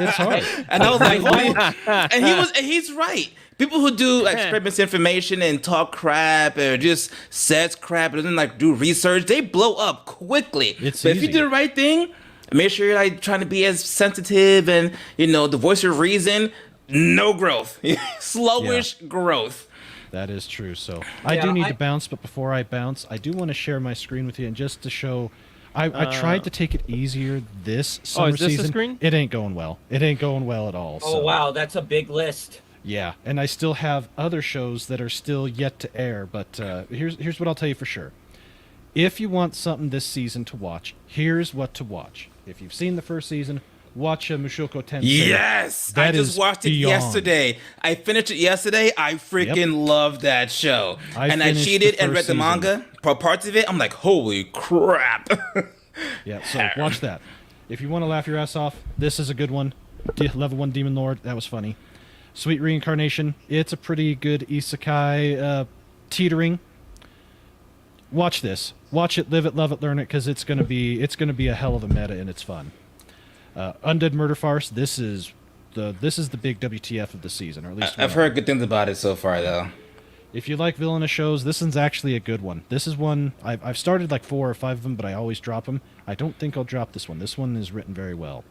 it's hard. And I was like, "Holy!" And he's right. People who do like spread misinformation and talk crap or just says crap and then like do research, they blow up quickly. It's but if you easy. do the right thing, make sure you're like trying to be as sensitive and the voice of reason. No growth, slowish growth. That is true. So I Yeah, do need to bounce, but before I bounce, I do want to share my screen with you, and just to show. I tried to take it easier this summer is this the season. screen? It ain't going well. It ain't going well at all. Oh so. wow, that's a big list. Yeah, and I still have other shows that are still yet to air, but here's what I'll tell you for sure. If you want something this season to watch, here's what to watch. If you've seen the first season, watch Mushoku Tensei. Yes, I That just is watched it beyond. yesterday. I finished it yesterday. I freaking loved that show. I and I finished cheated the and read first the manga. For parts of it, I'm like, holy crap. Yeah, so watch that. If you want to laugh your ass off, this is a good one. Level 1 Demon Lord, that was funny. Sweet Reincarnation, it's a pretty good isekai teetering. Watch this. Watch it, live it, love it, learn it, because it's gonna be a hell of a meta and it's fun. Undead Murder Farce, this is the big WTF of the season, or at least I've heard good things about it so far, though. If you like villainous shows, this one's actually a good one. This is one I've started like 4 or 5 of them, but I always drop them. I don't think I'll drop this one. This one is written very well.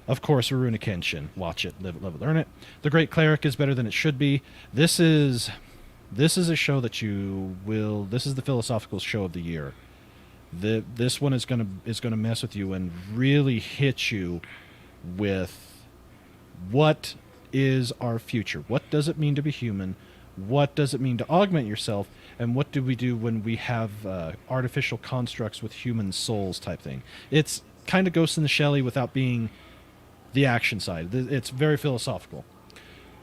Of course, Rurouni Kenshin. Watch it, live it, love it, learn it. The Great Cleric is better than it should be. This is a show that you will. This is the philosophical show of the year. This one is gonna mess with you and really hit you with what is our future. What does it mean to be human? What does it mean to augment yourself? And what do we do when we have artificial constructs with human souls type thing? It's kind of Ghost in the Shell without being the action side. It's very philosophical.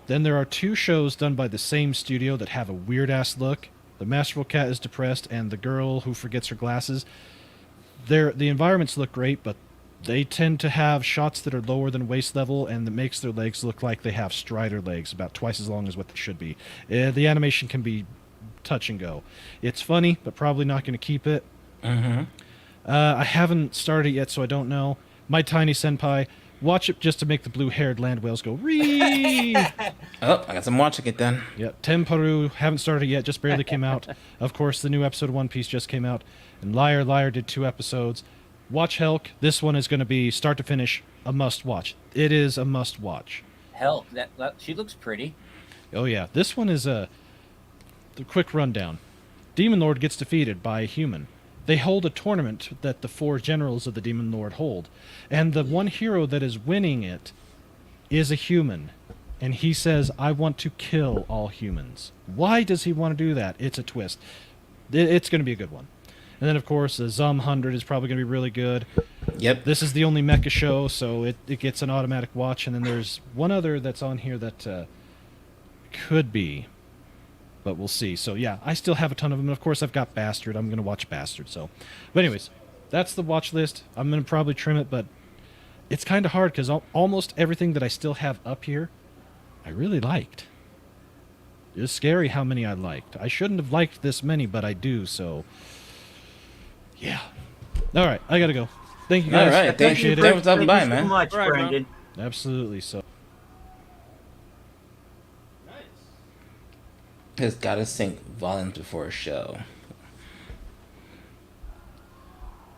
Then there are 2 shows done by the same studio that have a weird-ass look. The Masterful Cat is depressed, and The Girl Who Forgets Her Glasses. The environments look great, but they tend to have shots that are lower than waist level, and that makes their legs look like they have strider legs, about twice as long as what they should be. The animation can be touch and go. It's funny, but probably not going to keep it. I haven't started it yet, so I don't know. My Tiny Senpai, watch it just to make the blue-haired land whales go, ree! Oh, I guess I'm watching it then. Yep, Temparu, haven't started yet, just barely came out. Of course, the new episode of One Piece just came out. And Liar Liar did 2 episodes. Watch Helk. This one is going to be, start to finish, a must-watch. It is a must-watch. Hell, that she looks pretty. Oh yeah, this one is the quick rundown. Demon Lord gets defeated by a human. They hold a tournament that the 4 generals of the Demon Lord hold. And the one hero that is winning it is a human. And he says, I want to kill all humans. Why does he want to do that? It's a twist. It's going to be a good one. And then, of course, the Zum 100 is probably going to be really good. Yep. This is the only mecha show, so it gets an automatic watch. And then there's one other that's on here that could be, but we'll see. So, yeah, I still have a ton of them. And, of course, I've got Bastard. I'm going to watch Bastard. So, but anyways, that's the watch list. I'm going to probably trim it, but it's kind of hard because almost everything that I still have up here, I really liked. It's scary how many I liked. I shouldn't have liked this many, but I do, so yeah. All right, I got to go. Thank you, guys. All right, thank you. Appreciate it. Thanks for stopping by, Thank you so man. much, Right, Brandon. Absolutely, so. Has got to sync volumes before a show.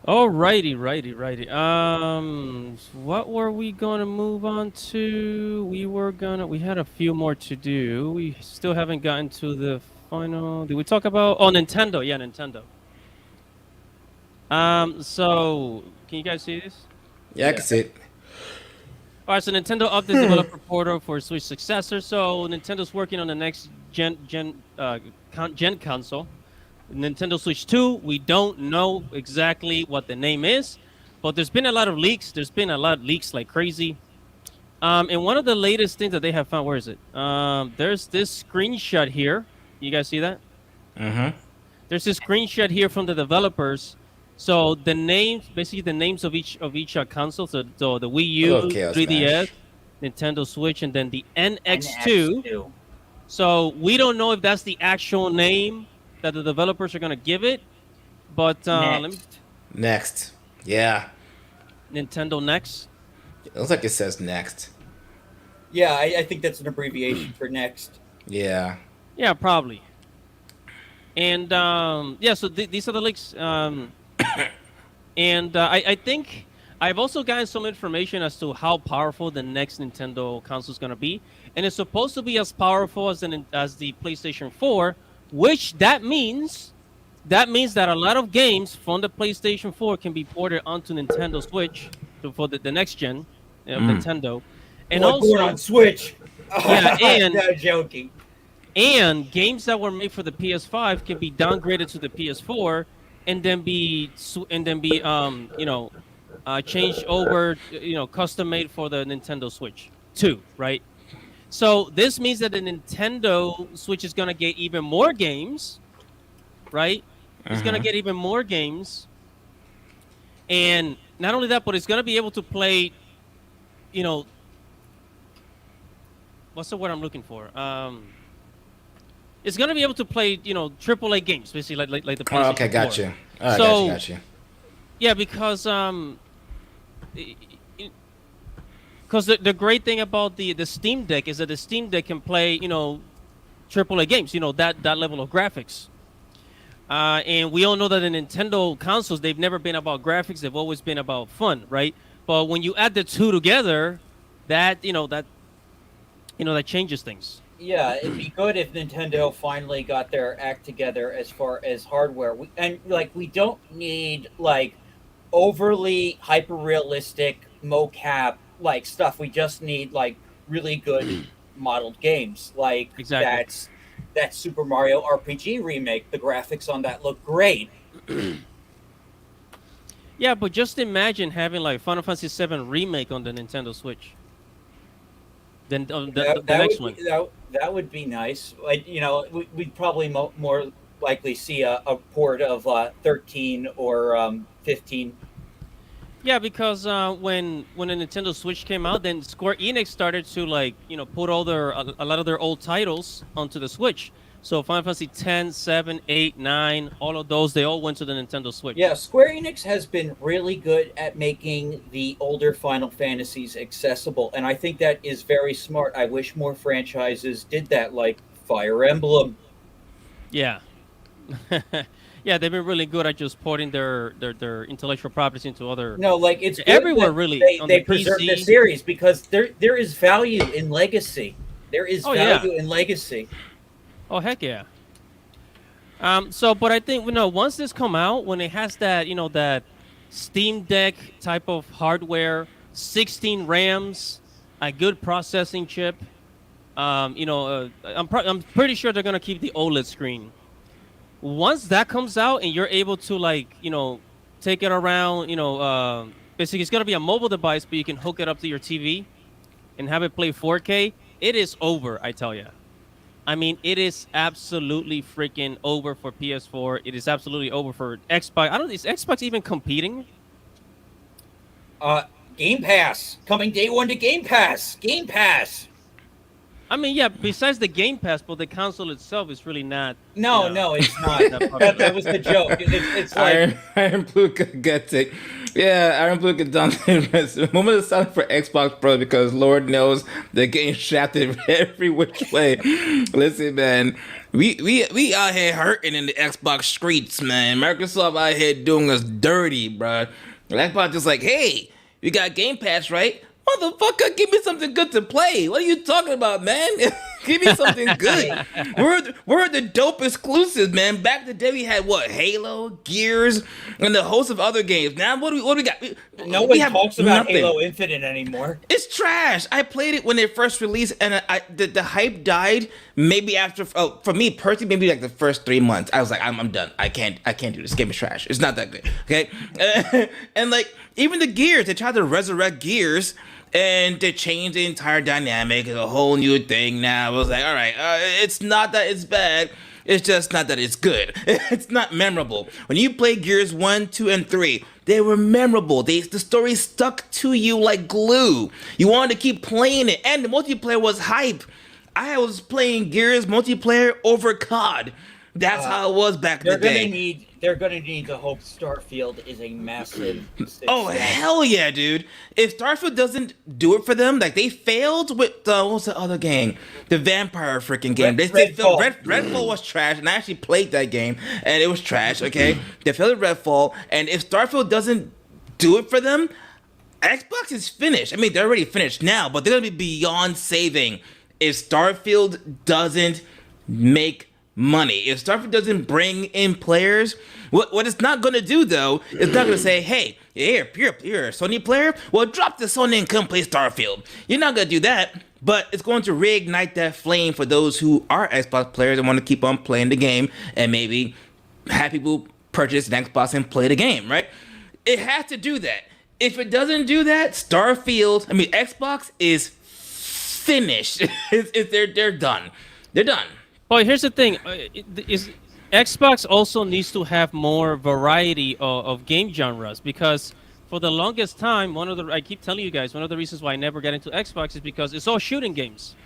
Alrighty, righty. What were we gonna move on to? We had a few more to do. We still haven't gotten to the final. Did we talk about? Oh, Nintendo. Yeah, Nintendo. So can you guys see this? Yeah, I can see it. All right, so Nintendo upped the developer portal for Switch successor. So Nintendo's working on the next gen console. Nintendo Switch 2, we don't know exactly what the name is, but there's been a lot of leaks. There's been a lot of leaks like crazy. And one of the latest things that they have found, where is it? There's this screenshot here. You guys see that? Mm-hmm. There's this screenshot here from the developers. So the names, basically the names of each console. So the Wii U, Oh, Chaos 3DS, Nintendo Switch, and then the NX2. So we don't know if that's the actual name that the developers are gonna give it, but let me Next. Yeah. Nintendo Next. It looks like it says next. Yeah, I think that's an abbreviation for next. Yeah. Yeah, probably. And yeah, so these are the links. And I think I've also gotten some information as to how powerful the next Nintendo console is gonna be, and it's supposed to be as powerful as the PlayStation 4. Which that means that a lot of games from the PlayStation 4 can be ported onto Nintendo Switch for the next gen of Nintendo, and also on Switch. Yeah, and no joking. And games that were made for the PS5 can be downgraded to the PS4, and then be changed over, custom made for the Nintendo Switch 2, right? So this means that the Nintendo Switch is going to get even more games, right? It's going to get even more games. And not only that, but it's going to be able to play, what's the word I'm looking for? It's going to be able to play, AAA games, basically like the PlayStation 4. Oh, okay, got you. All right, So- got you. Yeah, because the great thing about the Steam Deck is that the Steam Deck can play, AAA games, that level of graphics. And we all know that the Nintendo consoles, they've never been about graphics. They've always been about fun, right? But when you add the two together, that changes things. Yeah, it'd be good if Nintendo finally got their act together as far as hardware. We don't need overly hyper realistic mocap stuff. We just need really good modeled games. Exactly. That's that Super Mario RPG remake. The graphics on that look great. Yeah, but just imagine having like Final Fantasy VII remake on the Nintendo Switch. Then the That next would one. be that would be nice. Like, we'd probably more likely see a port of 13 or 15. Yeah, because when the Nintendo Switch came out, then Square Enix started to like put all a lot of their old titles onto the Switch. So Final Fantasy 10, 7, 8, 9, all of those they all went to the Nintendo Switch. Yeah, Square Enix has been really good at making the older Final Fantasies accessible, and I think that is very smart. I wish more franchises did that, like Fire Emblem. Yeah. Yeah, they've been really good at just porting their intellectual properties into other No, like it's good everywhere that really on they the preserve the PC. series because there is value in legacy. There is Oh yeah. value in legacy. Oh heck yeah. But I think once this come out, when it has that that Steam Deck type of hardware, 16 RAMs, a good processing chip, I'm pretty sure they're gonna keep the OLED screen. Once that comes out and you're able to take it around, basically it's gonna be a mobile device, but you can hook it up to your TV and have it play 4K. It is over, I tell you. I mean, it is absolutely freaking over for PS4. It is absolutely over for Xbox. I don't. Is Xbox even competing? Game Pass coming day one to Game Pass. Game Pass. I mean, yeah. Besides the Game Pass, but the console itself is really not. No, no, it's not. that was the joke. It's like Iron Blue gets it. Yeah, Iron Blue gets Dante. Moment of silence for Xbox Pro because Lord knows they're getting shafted every which way. Listen, man, we out here hurting in the Xbox streets, man. Microsoft out here doing us dirty, bruh. Xbox just like, hey, you got Game Pass, right? Motherfucker, give me something good to play. What are you talking about, man? Give me something good. We're the dope exclusives, man. Back in the day, we had what? Halo, Gears, and a host of other games. Now, what do we got? no one have talks about nothing. Halo Infinite anymore. It's trash. I played it when it first released, and the hype died. Maybe after, for me personally, maybe like the first 3 months. I was like, I'm done. I can't do this. Game is trash. It's not that good. Okay, and like even the Gears, they tried to resurrect Gears. And they changed the entire dynamic. It's a whole new thing now. I was like, all right, it's not that it's bad. It's just not that it's good. It's not memorable. When you play Gears 1, 2, and 3, they were memorable. The story stuck to you like glue. You wanted to keep playing it. And the multiplayer was hype. I was playing Gears multiplayer over COD. That's how it was back in the day. They're gonna need to hope Starfield is a massive success. Oh hell yeah, dude! If Starfield doesn't do it for them, like they failed with what was the other game, the vampire freaking game. Redfall was trash, and I actually played that game, and it was trash. Okay, they failed at Redfall, and if Starfield doesn't do it for them, Xbox is finished. I mean, they're already finished now, but they're gonna be beyond saving if Starfield doesn't make money. If Starfield doesn't bring in players, what it's not going to do though, it's not going to say, hey, you're a Sony player, well, drop the Sony and come play Starfield. You're not going to do that, but it's going to reignite that flame for those who are Xbox players and want to keep on playing the game and maybe have people purchase an Xbox and play the game, right? It has to do that. If it doesn't do that, Xbox is finished. They're done. They're done. Well, here's the thing: Xbox also needs to have more variety of game genres because for the longest time, I keep telling you guys, one of the reasons why I never got into Xbox is because it's all shooting games.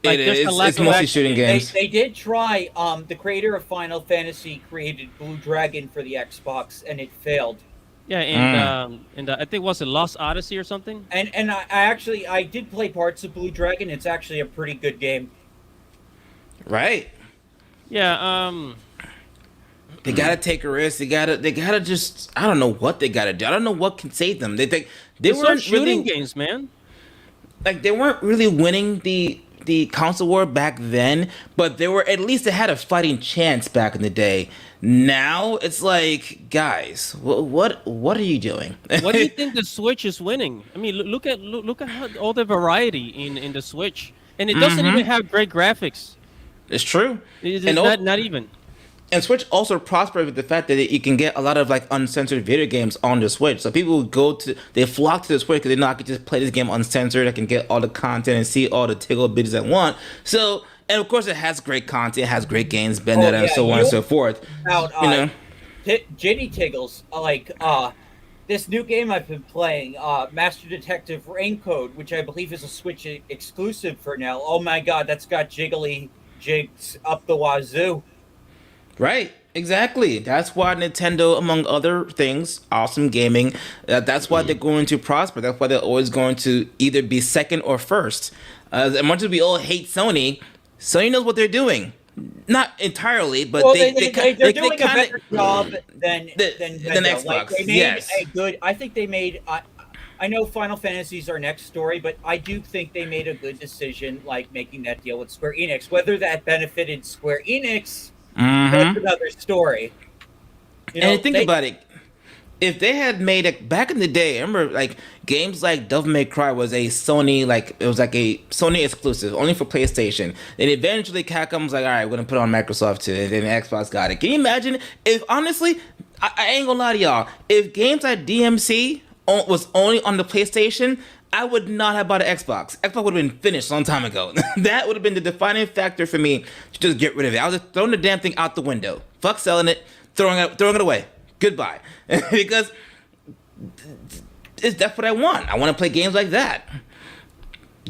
Like, It's mostly shooting games. They did try. The creator of Final Fantasy created Blue Dragon for the Xbox, and it failed. Yeah, and I think was it Lost Odyssey or something? And I did play parts of Blue Dragon. It's actually a pretty good game. Right. Yeah, they gotta take a risk. They gotta just. I don't know what they gotta do. I don't know what can save them. They weren't shooting really, games, man. like they weren't really winning the console war back then, but they had a fighting chance back in the day. Now it's like, guys, what are you doing? What do you think the Switch is winning? I mean, look at how, all the variety in the Switch, and it doesn't even have great graphics. It's true. It's And just also, not even. and Switch also prospered with the fact that you can get a lot of like uncensored video games on the Switch. So people they flock to the Switch because they know I can just play this game uncensored. I can get all the content and see all the tickle bitties I want. So, and of course, it has great content, it has great games, Vendetta, and so on and so forth. About You know, Ginny Tiggles, this new game I've been playing, Master Detective Raincoat, which I believe is a Switch exclusive for now. Oh my god, that's got jiggly jigs up the wazoo. right? Exactly. That's why Nintendo, among other things, awesome gaming. That's why they're going to prosper. That's why they're always going to either be second or first. As much as we all hate Sony, Sony knows what they're doing. Not entirely, but Well, they're they're doing a better job than Xbox. Like, they made Yes. a good. I think they made. I know Final Fantasy's our next story, but I do think they made a good decision, like making that deal with Square Enix. Whether that benefited Square Enix, that's another story. You know, And think about it. If they had made it back in the day, I remember like games like Devil May Cry was a Sony, like it was like a Sony exclusive, only for PlayStation. Then eventually Capcom was like, all right, we're gonna put it on Microsoft too, and then Xbox got it. Can you imagine if honestly, I ain't gonna lie to y'all, if games like DMC was only on the PlayStation, I would not have bought an Xbox. Xbox would have been finished a long time ago. That would have been the defining factor for me to just get rid of it. I was just throwing the damn thing out the window. Fuck selling it, throwing it away. Goodbye. Because that's what I want. I want to play games like that.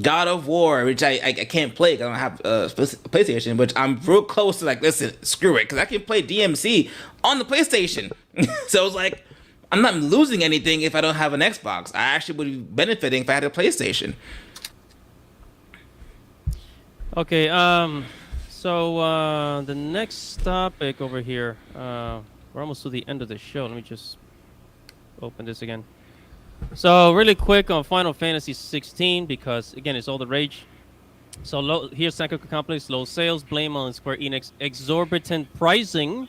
God of War, which I can't play because I don't have a PlayStation, which I'm real close to like, listen, screw it, because I can play DMC on the PlayStation. So it's like, I'm not losing anything if I don't have an Xbox. I actually would be benefiting if I had a PlayStation. Okay, so the next topic over here, we're almost to the end of the show. Let me just open this again. So really quick on Final Fantasy 16, because again, it's all the rage. So here's Sankoku Company's low sales, blame on Square Enix exorbitant pricing,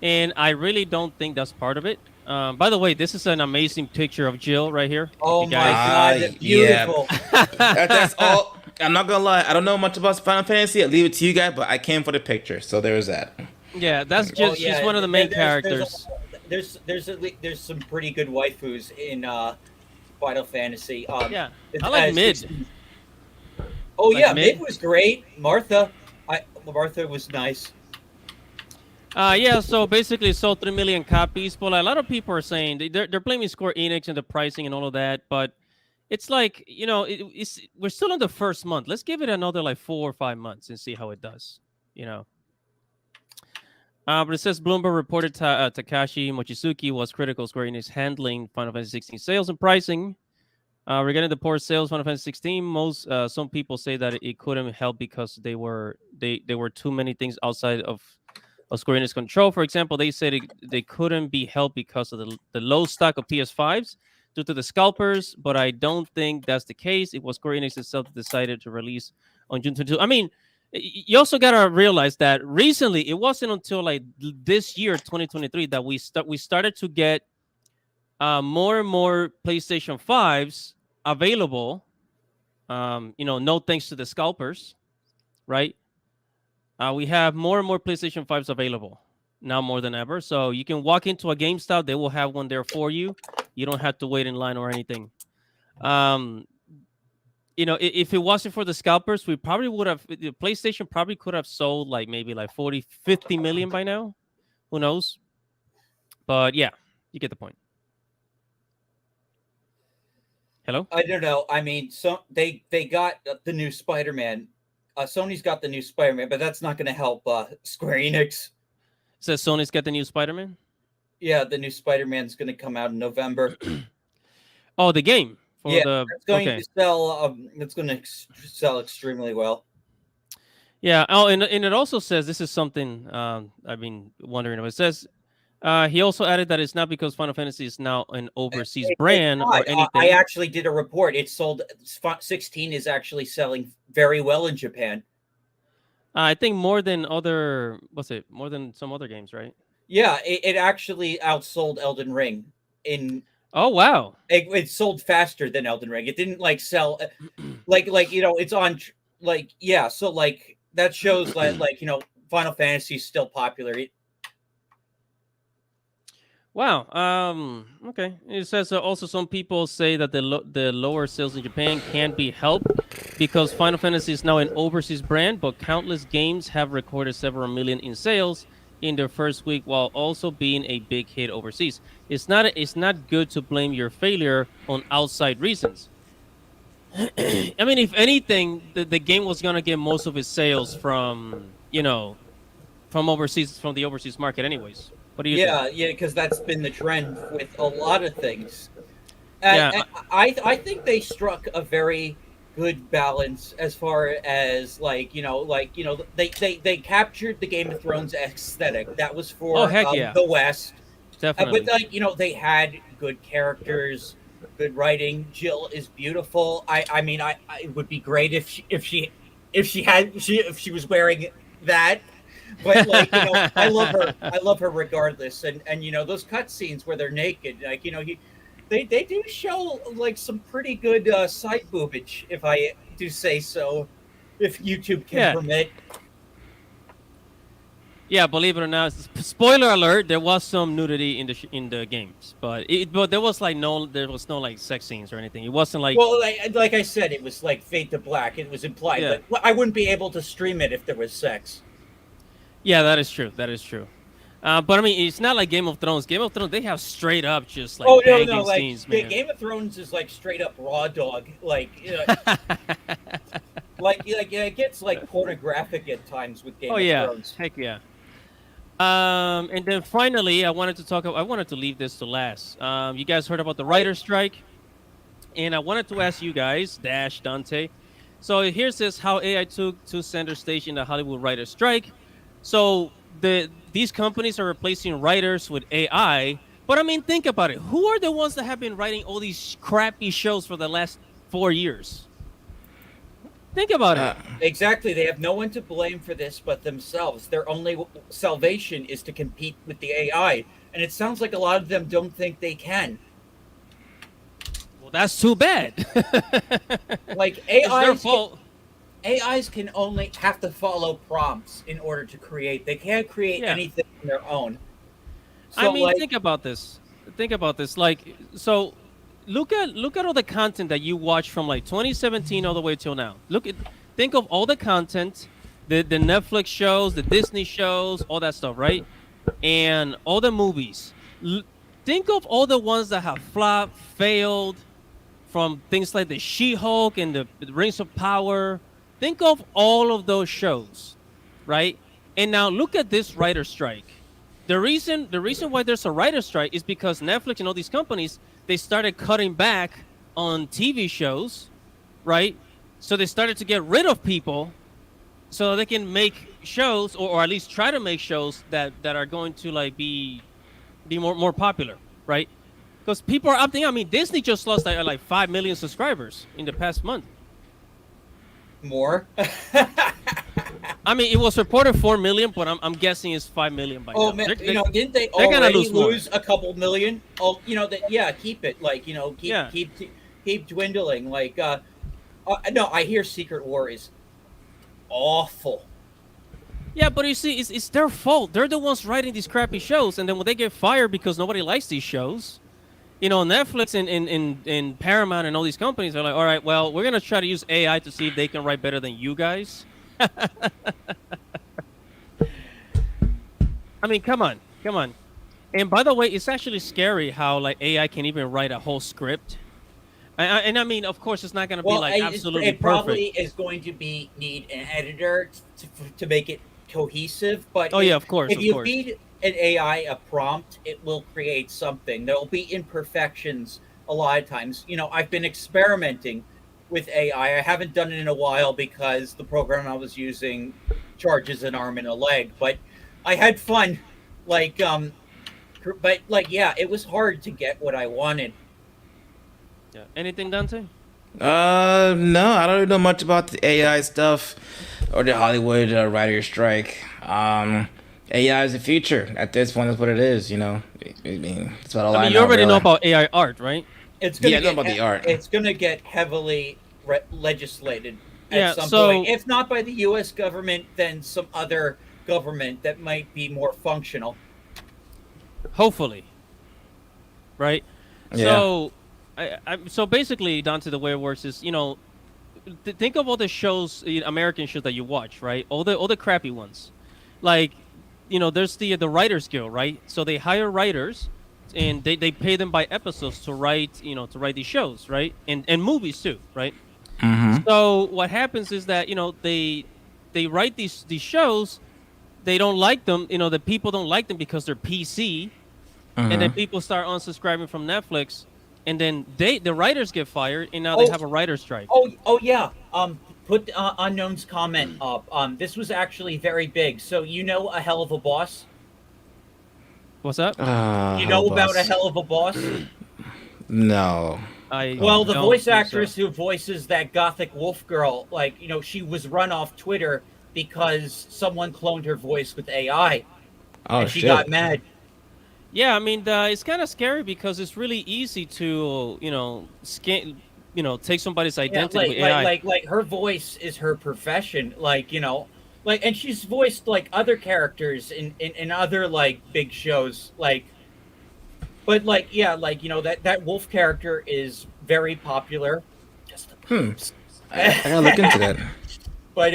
and I really don't think that's part of it. By the way, this is an amazing picture of Jill right here. Oh You my guys- god, that's beautiful. That's all. I'm not gonna lie. I don't know much about Final Fantasy. I leave it to you guys, but I came for the picture. So there's that. Yeah, that's just Oh, she's one of the main characters. There's some pretty good waifus in Final Fantasy. Yeah, I like Mid. Oh Like yeah, Mid. Mid was great. Martha was nice. Yeah, so basically it sold 3 million copies, but a lot of people are saying they're blaming Square Enix and the pricing and all of that, but it's like, we're still in the first month. Let's give it another like 4 or 5 months and see how it does, But it says Bloomberg reported Takashi Mochizuki was critical of Square Enix handling Final Fantasy 16 sales and pricing. Regarding the poor sales Final Fantasy 16, some people say that it couldn't help because there were too many things outside of Square Enix control. For example, they said they couldn't be helped because of the low stock of PS5s due to the scalpers, but I don't think that's the case. It was Square Enix itself that decided to release on June 22. I mean, you also gotta realize that recently, it wasn't until like this year, 2023, that we started to get more and more PlayStation 5s available. No thanks to the scalpers, right? We have more and more PlayStation 5s available now more than ever. So you can walk into a GameStop, they will have one there for you. You don't have to wait in line or anything. If it wasn't for the scalpers, we probably would have, the PlayStation probably could have sold like maybe like 40, 50 million by now. Who knows? But yeah, you get the point. Hello? I don't know. I mean, so they got the new Spider-Man. Sony's got the new Spider-Man, but that's not going to help Square Enix. Says Sony's got the new Spider-Man? Yeah, the new Spider-Man's going to come out in November. Oh, the game. It's going to sell. It's going to sell extremely well. Yeah. Oh, and it also says, this is something I've been wondering about. It says he also added that it's not because Final Fantasy is now an overseas brand or anything. I actually did a report. 16 is actually selling very well in Japan. I think more than more than some other games, right? Yeah, it actually outsold Elden Ring in. Oh wow! It sold faster than Elden Ring. It didn't sell, it's on So that shows like Final Fantasy is still popular. Wow. Okay. It says also some people say that the lower sales in Japan can't be helped because Final Fantasy is now an overseas brand, but countless games have recorded several million in sales in their first week, while also being a big hit overseas. It's not good to blame your failure on outside reasons. I mean, if anything, the game was gonna get most of its sales from from overseas, from the overseas market, anyways. What do you think? Yeah, because that's been the trend with a lot of things. Yeah, And I think they struck a very good balance as far as they captured the Game of Thrones aesthetic. That was oh for heck yeah, the West. But definitely. they had good characters, good writing. Jill is beautiful. I mean, it would be great if she was wearing that. But I love her. I love her regardless. And those cutscenes where they're naked, they do show like some pretty good side boobage, if I do say so, if YouTube can Yeah, permit. yeah. Believe it or not, spoiler alert: there was some nudity in the games, but there was no like sex scenes or anything. It wasn't like Well, like I said, it was like Fade to Black. It was implied, yeah, but I wouldn't be able to stream it if there was sex. yeah. That is true. That is true. But I mean, it's not like Game of Thrones. Game of Thrones, they have straight up just like Oh no, banging like scenes, man. Game of Thrones is like straight up raw dog. Yeah, it gets like pornographic at times with Game Oh of yeah, Thrones. heck yeah. And then finally, I wanted to leave this to last. You guys heard about the writer's strike, and I wanted to ask you guys, Dash, Dante. So here's this: how AI took to center stage in the Hollywood writer's strike. So these companies are replacing writers with AI. But I mean, think about it. Who are the ones that have been writing all these crappy shows for the last 4 years? Think about it. Uh, Exactly. They have no one to blame for this but themselves. Their only salvation is to compete with the AI. And it sounds like a lot of them don't think they can. Well, that's too bad. Like It's their fault. AIs can only have to follow prompts in order to create. They can't create Yeah. anything on their own. I So mean, think about this. Think about this. Like, so look at all the content that you watch from like 2017 all the way till now. Think of all the content, the Netflix shows, the Disney shows, all that stuff, right? And all the movies. Think of all the ones that have flopped, failed, from things like the She-Hulk and the Rings of Power. Think of all of those shows, right? And now look at this writer strike. The reason why there's a writer strike is because Netflix and all these companies, they started cutting back on TV shows, right? So they started to get rid of people so they can make shows, or at least try to make shows that are going to like be more popular, right? Because people are opting out. I mean, Disney just lost like 5 million subscribers in the past month. more. I mean, it was reported 4 million, but I'm guessing it's 5 million by Oh now. man, They're didn't they they're gonna already lose more. lose a couple million? Oh, that yeah, keep it keep Yeah. keep dwindling. No, I hear Secret War is awful. Yeah, but you see, it's their fault. They're the ones writing these crappy shows, and then when they get fired because nobody likes these shows, Netflix and Paramount and all these companies are like, all right, well, we're gonna try to use AI to see if they can write better than you guys. I mean, come on, come on. And by the way, it's actually scary how like AI can even write a whole script. And I mean, of course, it's not gonna be Well, like absolutely it probably perfect. is going to need an editor to make it cohesive. But Oh yeah, of course, if of you course. feed an AI a prompt, it will create something. There will be imperfections a lot of times. I've been experimenting with AI. I haven't done it in a while because the program I was using charges an arm and a leg. But I had fun. Like, but like, yeah, it was hard to get what I wanted. Yeah. Anything, Dante? no, I don't know much about the AI stuff or the Hollywood writer strike. AI is the future. At this point, that's what it is. I mean, that's about all I I mean, you know. already know Really. about AI art, right? It's Yeah, gonna I know get about the art. it's gonna get heavily legislated at Yeah. some point. So If not by the U.S. government, then some other government that might be more functional. hopefully, right? Yeah. So, so basically, Dante, the way it works is, think of all the shows, American shows that you watch, right? All the crappy ones, like, there's the Writers Guild, right? So they hire writers, and they pay them by episodes to write these shows, right? And movies too, right? Mm-hmm. So what happens is that they write these shows. They don't like them. The people don't like them because they're PC, and then Mm-hmm. people start unsubscribing from Netflix, and then the writers get fired, and now they Oh, have a writer's strike. oh yeah. Put unknown's comment up. This was actually very big. So you know a hell of a boss. What's up? You Hell know about a boss. hell of a boss. No. I Well, the don't voice think actress so. who voices that gothic wolf girl, like, she was run off Twitter because someone cloned her voice with AI, Oh and she got shit. mad. Yeah, I mean, it's kind of scary because it's really easy to take somebody's Yeah, identity with AI. like her voice is her profession. And she's voiced like other characters in other like big shows. But like, yeah, like that wolf character is very popular. Just the Hmm. boobs. I gotta look into that. But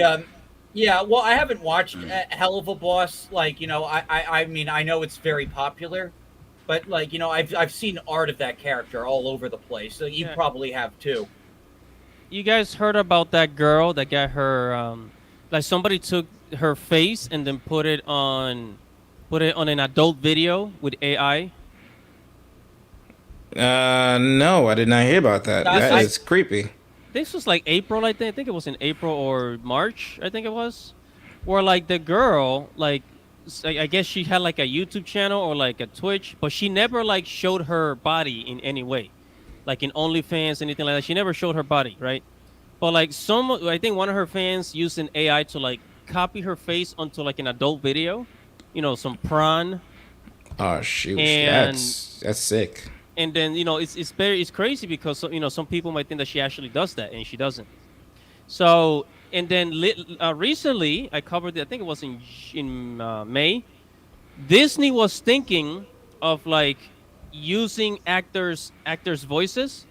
yeah. Well, I haven't watched Hell of a Boss. I mean, I know it's very popular, but like, I've seen art of that character all over the place. So you Yeah. probably have too. You guys heard about that girl that got her like somebody took her face and then put it on an adult video with AI. No, I did not hear about that. That's- That I- is creepy. This was like April, I think. I think it was in April or March, I think it was. Where like the girl, like I guess she had like a YouTube channel or like a Twitch, but she never like showed her body in any way. Like in OnlyFans, anything like that. She never showed her body, right? But like I think one of her fans used an AI to like copy her face onto like an adult video, some prawn, Oh shoot. And- That's sick. and then it's crazy because some people might think that she actually does that and she doesn't. So and then recently I covered it. I think it was in May. Disney was thinking of like using actors voices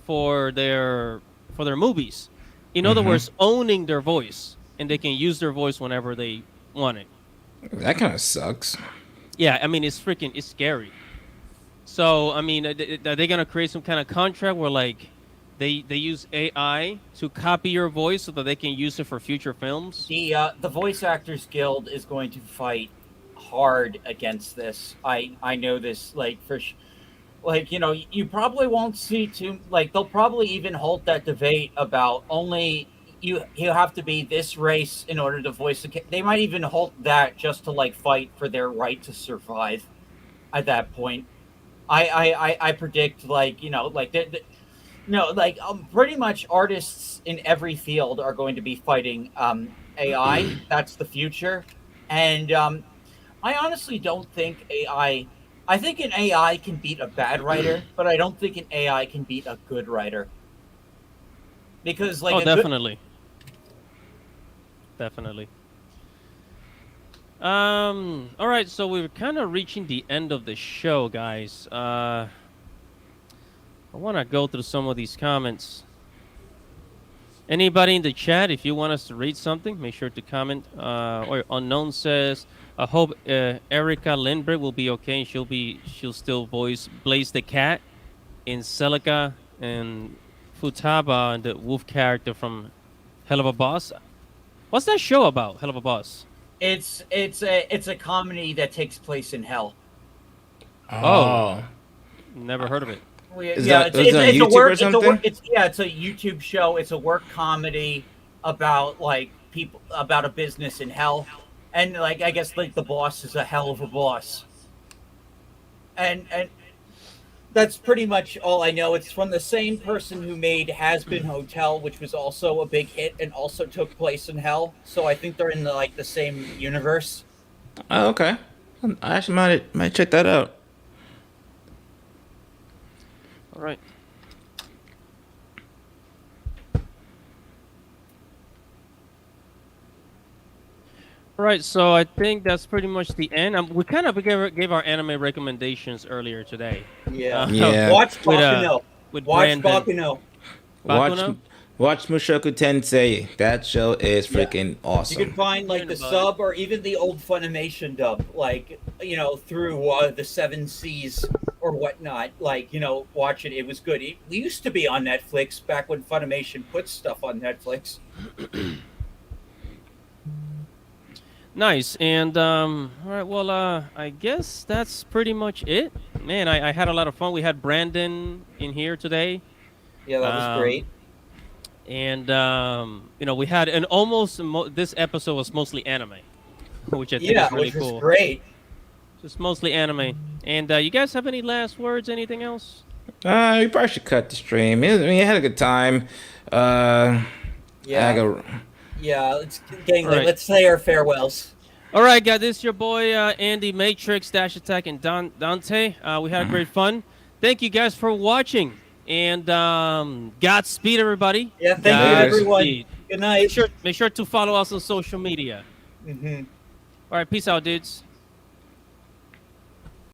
for their movies. In other words, owning their voice, and they can use their voice whenever they want it. That kind of sucks. Yeah, I mean it's scary. So I mean, are they gonna create some kind of contract where like they use AI to copy your voice so that they can use it for future films? The Voice Actors Guild is going to fight hard against this. I know this you probably won't see too they'll probably even hold that debate about only you have to be this race in order to voice they might even hold that just to fight for their right to survive at that point. I predict pretty much artists in every field are going to be fighting AI. That's the future. And I honestly don't think AI. I think an AI can beat a bad writer, but I don't think an AI can beat a good writer. Because Oh, definitely. Definitely. All right, so we're kind of reaching the end of the show, guys. I want to go through some of these comments. Anybody in the chat, if you want us to read something, make sure to comment. Or Unknown says, I hope Erica Lindbergh will be okay. And she'll still voice Blaze the Cat in Celica and Futaba and the wolf character from Hell of a Boss. What's that show about? Hell of a Boss. it's a comedy that takes place in hell. Oh. Never heard of it. Is that on YouTube or something? It's a YouTube show. It's a work comedy about people about a business in hell, and I guess the boss is a hell of a boss, and that's pretty much all I know. It's from the same person who made Has Been Hotel, which was also a big hit and also took place in hell. So I think they're in the same universe. Oh, okay. I actually might check that out. All right. All right, so I think that's pretty much the end. We kind of gave our anime recommendations earlier today. Yeah. Yeah. Watch with Bakuno. with Watch Brandon. Bakuno. Watch Bakuno? watch Mushoku Tensei. That show is Yeah. freaking You awesome. can find like the About sub or even the old Funimation dub, like through the Seven Seas or whatnot. Like watch it. It was good. It used to be on Netflix back when Funimation put stuff on Netflix. Nice. And all right, well, I guess that's pretty much it. Man, I had a lot of fun. We had Brandon in here today. Yeah, that was great. And we had an this episode was mostly anime, which I think Yeah, is really which was cool. great. Just mostly anime. And you guys have any last words? Anything else? We probably should cut the stream. I mean, I had a good time. I Yeah, go. yeah. Let's gang. All right. Let's say our farewells. All right, guys, this is your boy Andy Matrix Dash Attack and Dante. We had great fun. Thank you guys for watching, and Godspeed, everybody. Yeah, thank you, everyone. Godspeed. Good night. Make sure to follow us on social media. Mm-hmm. All right, peace out, dudes.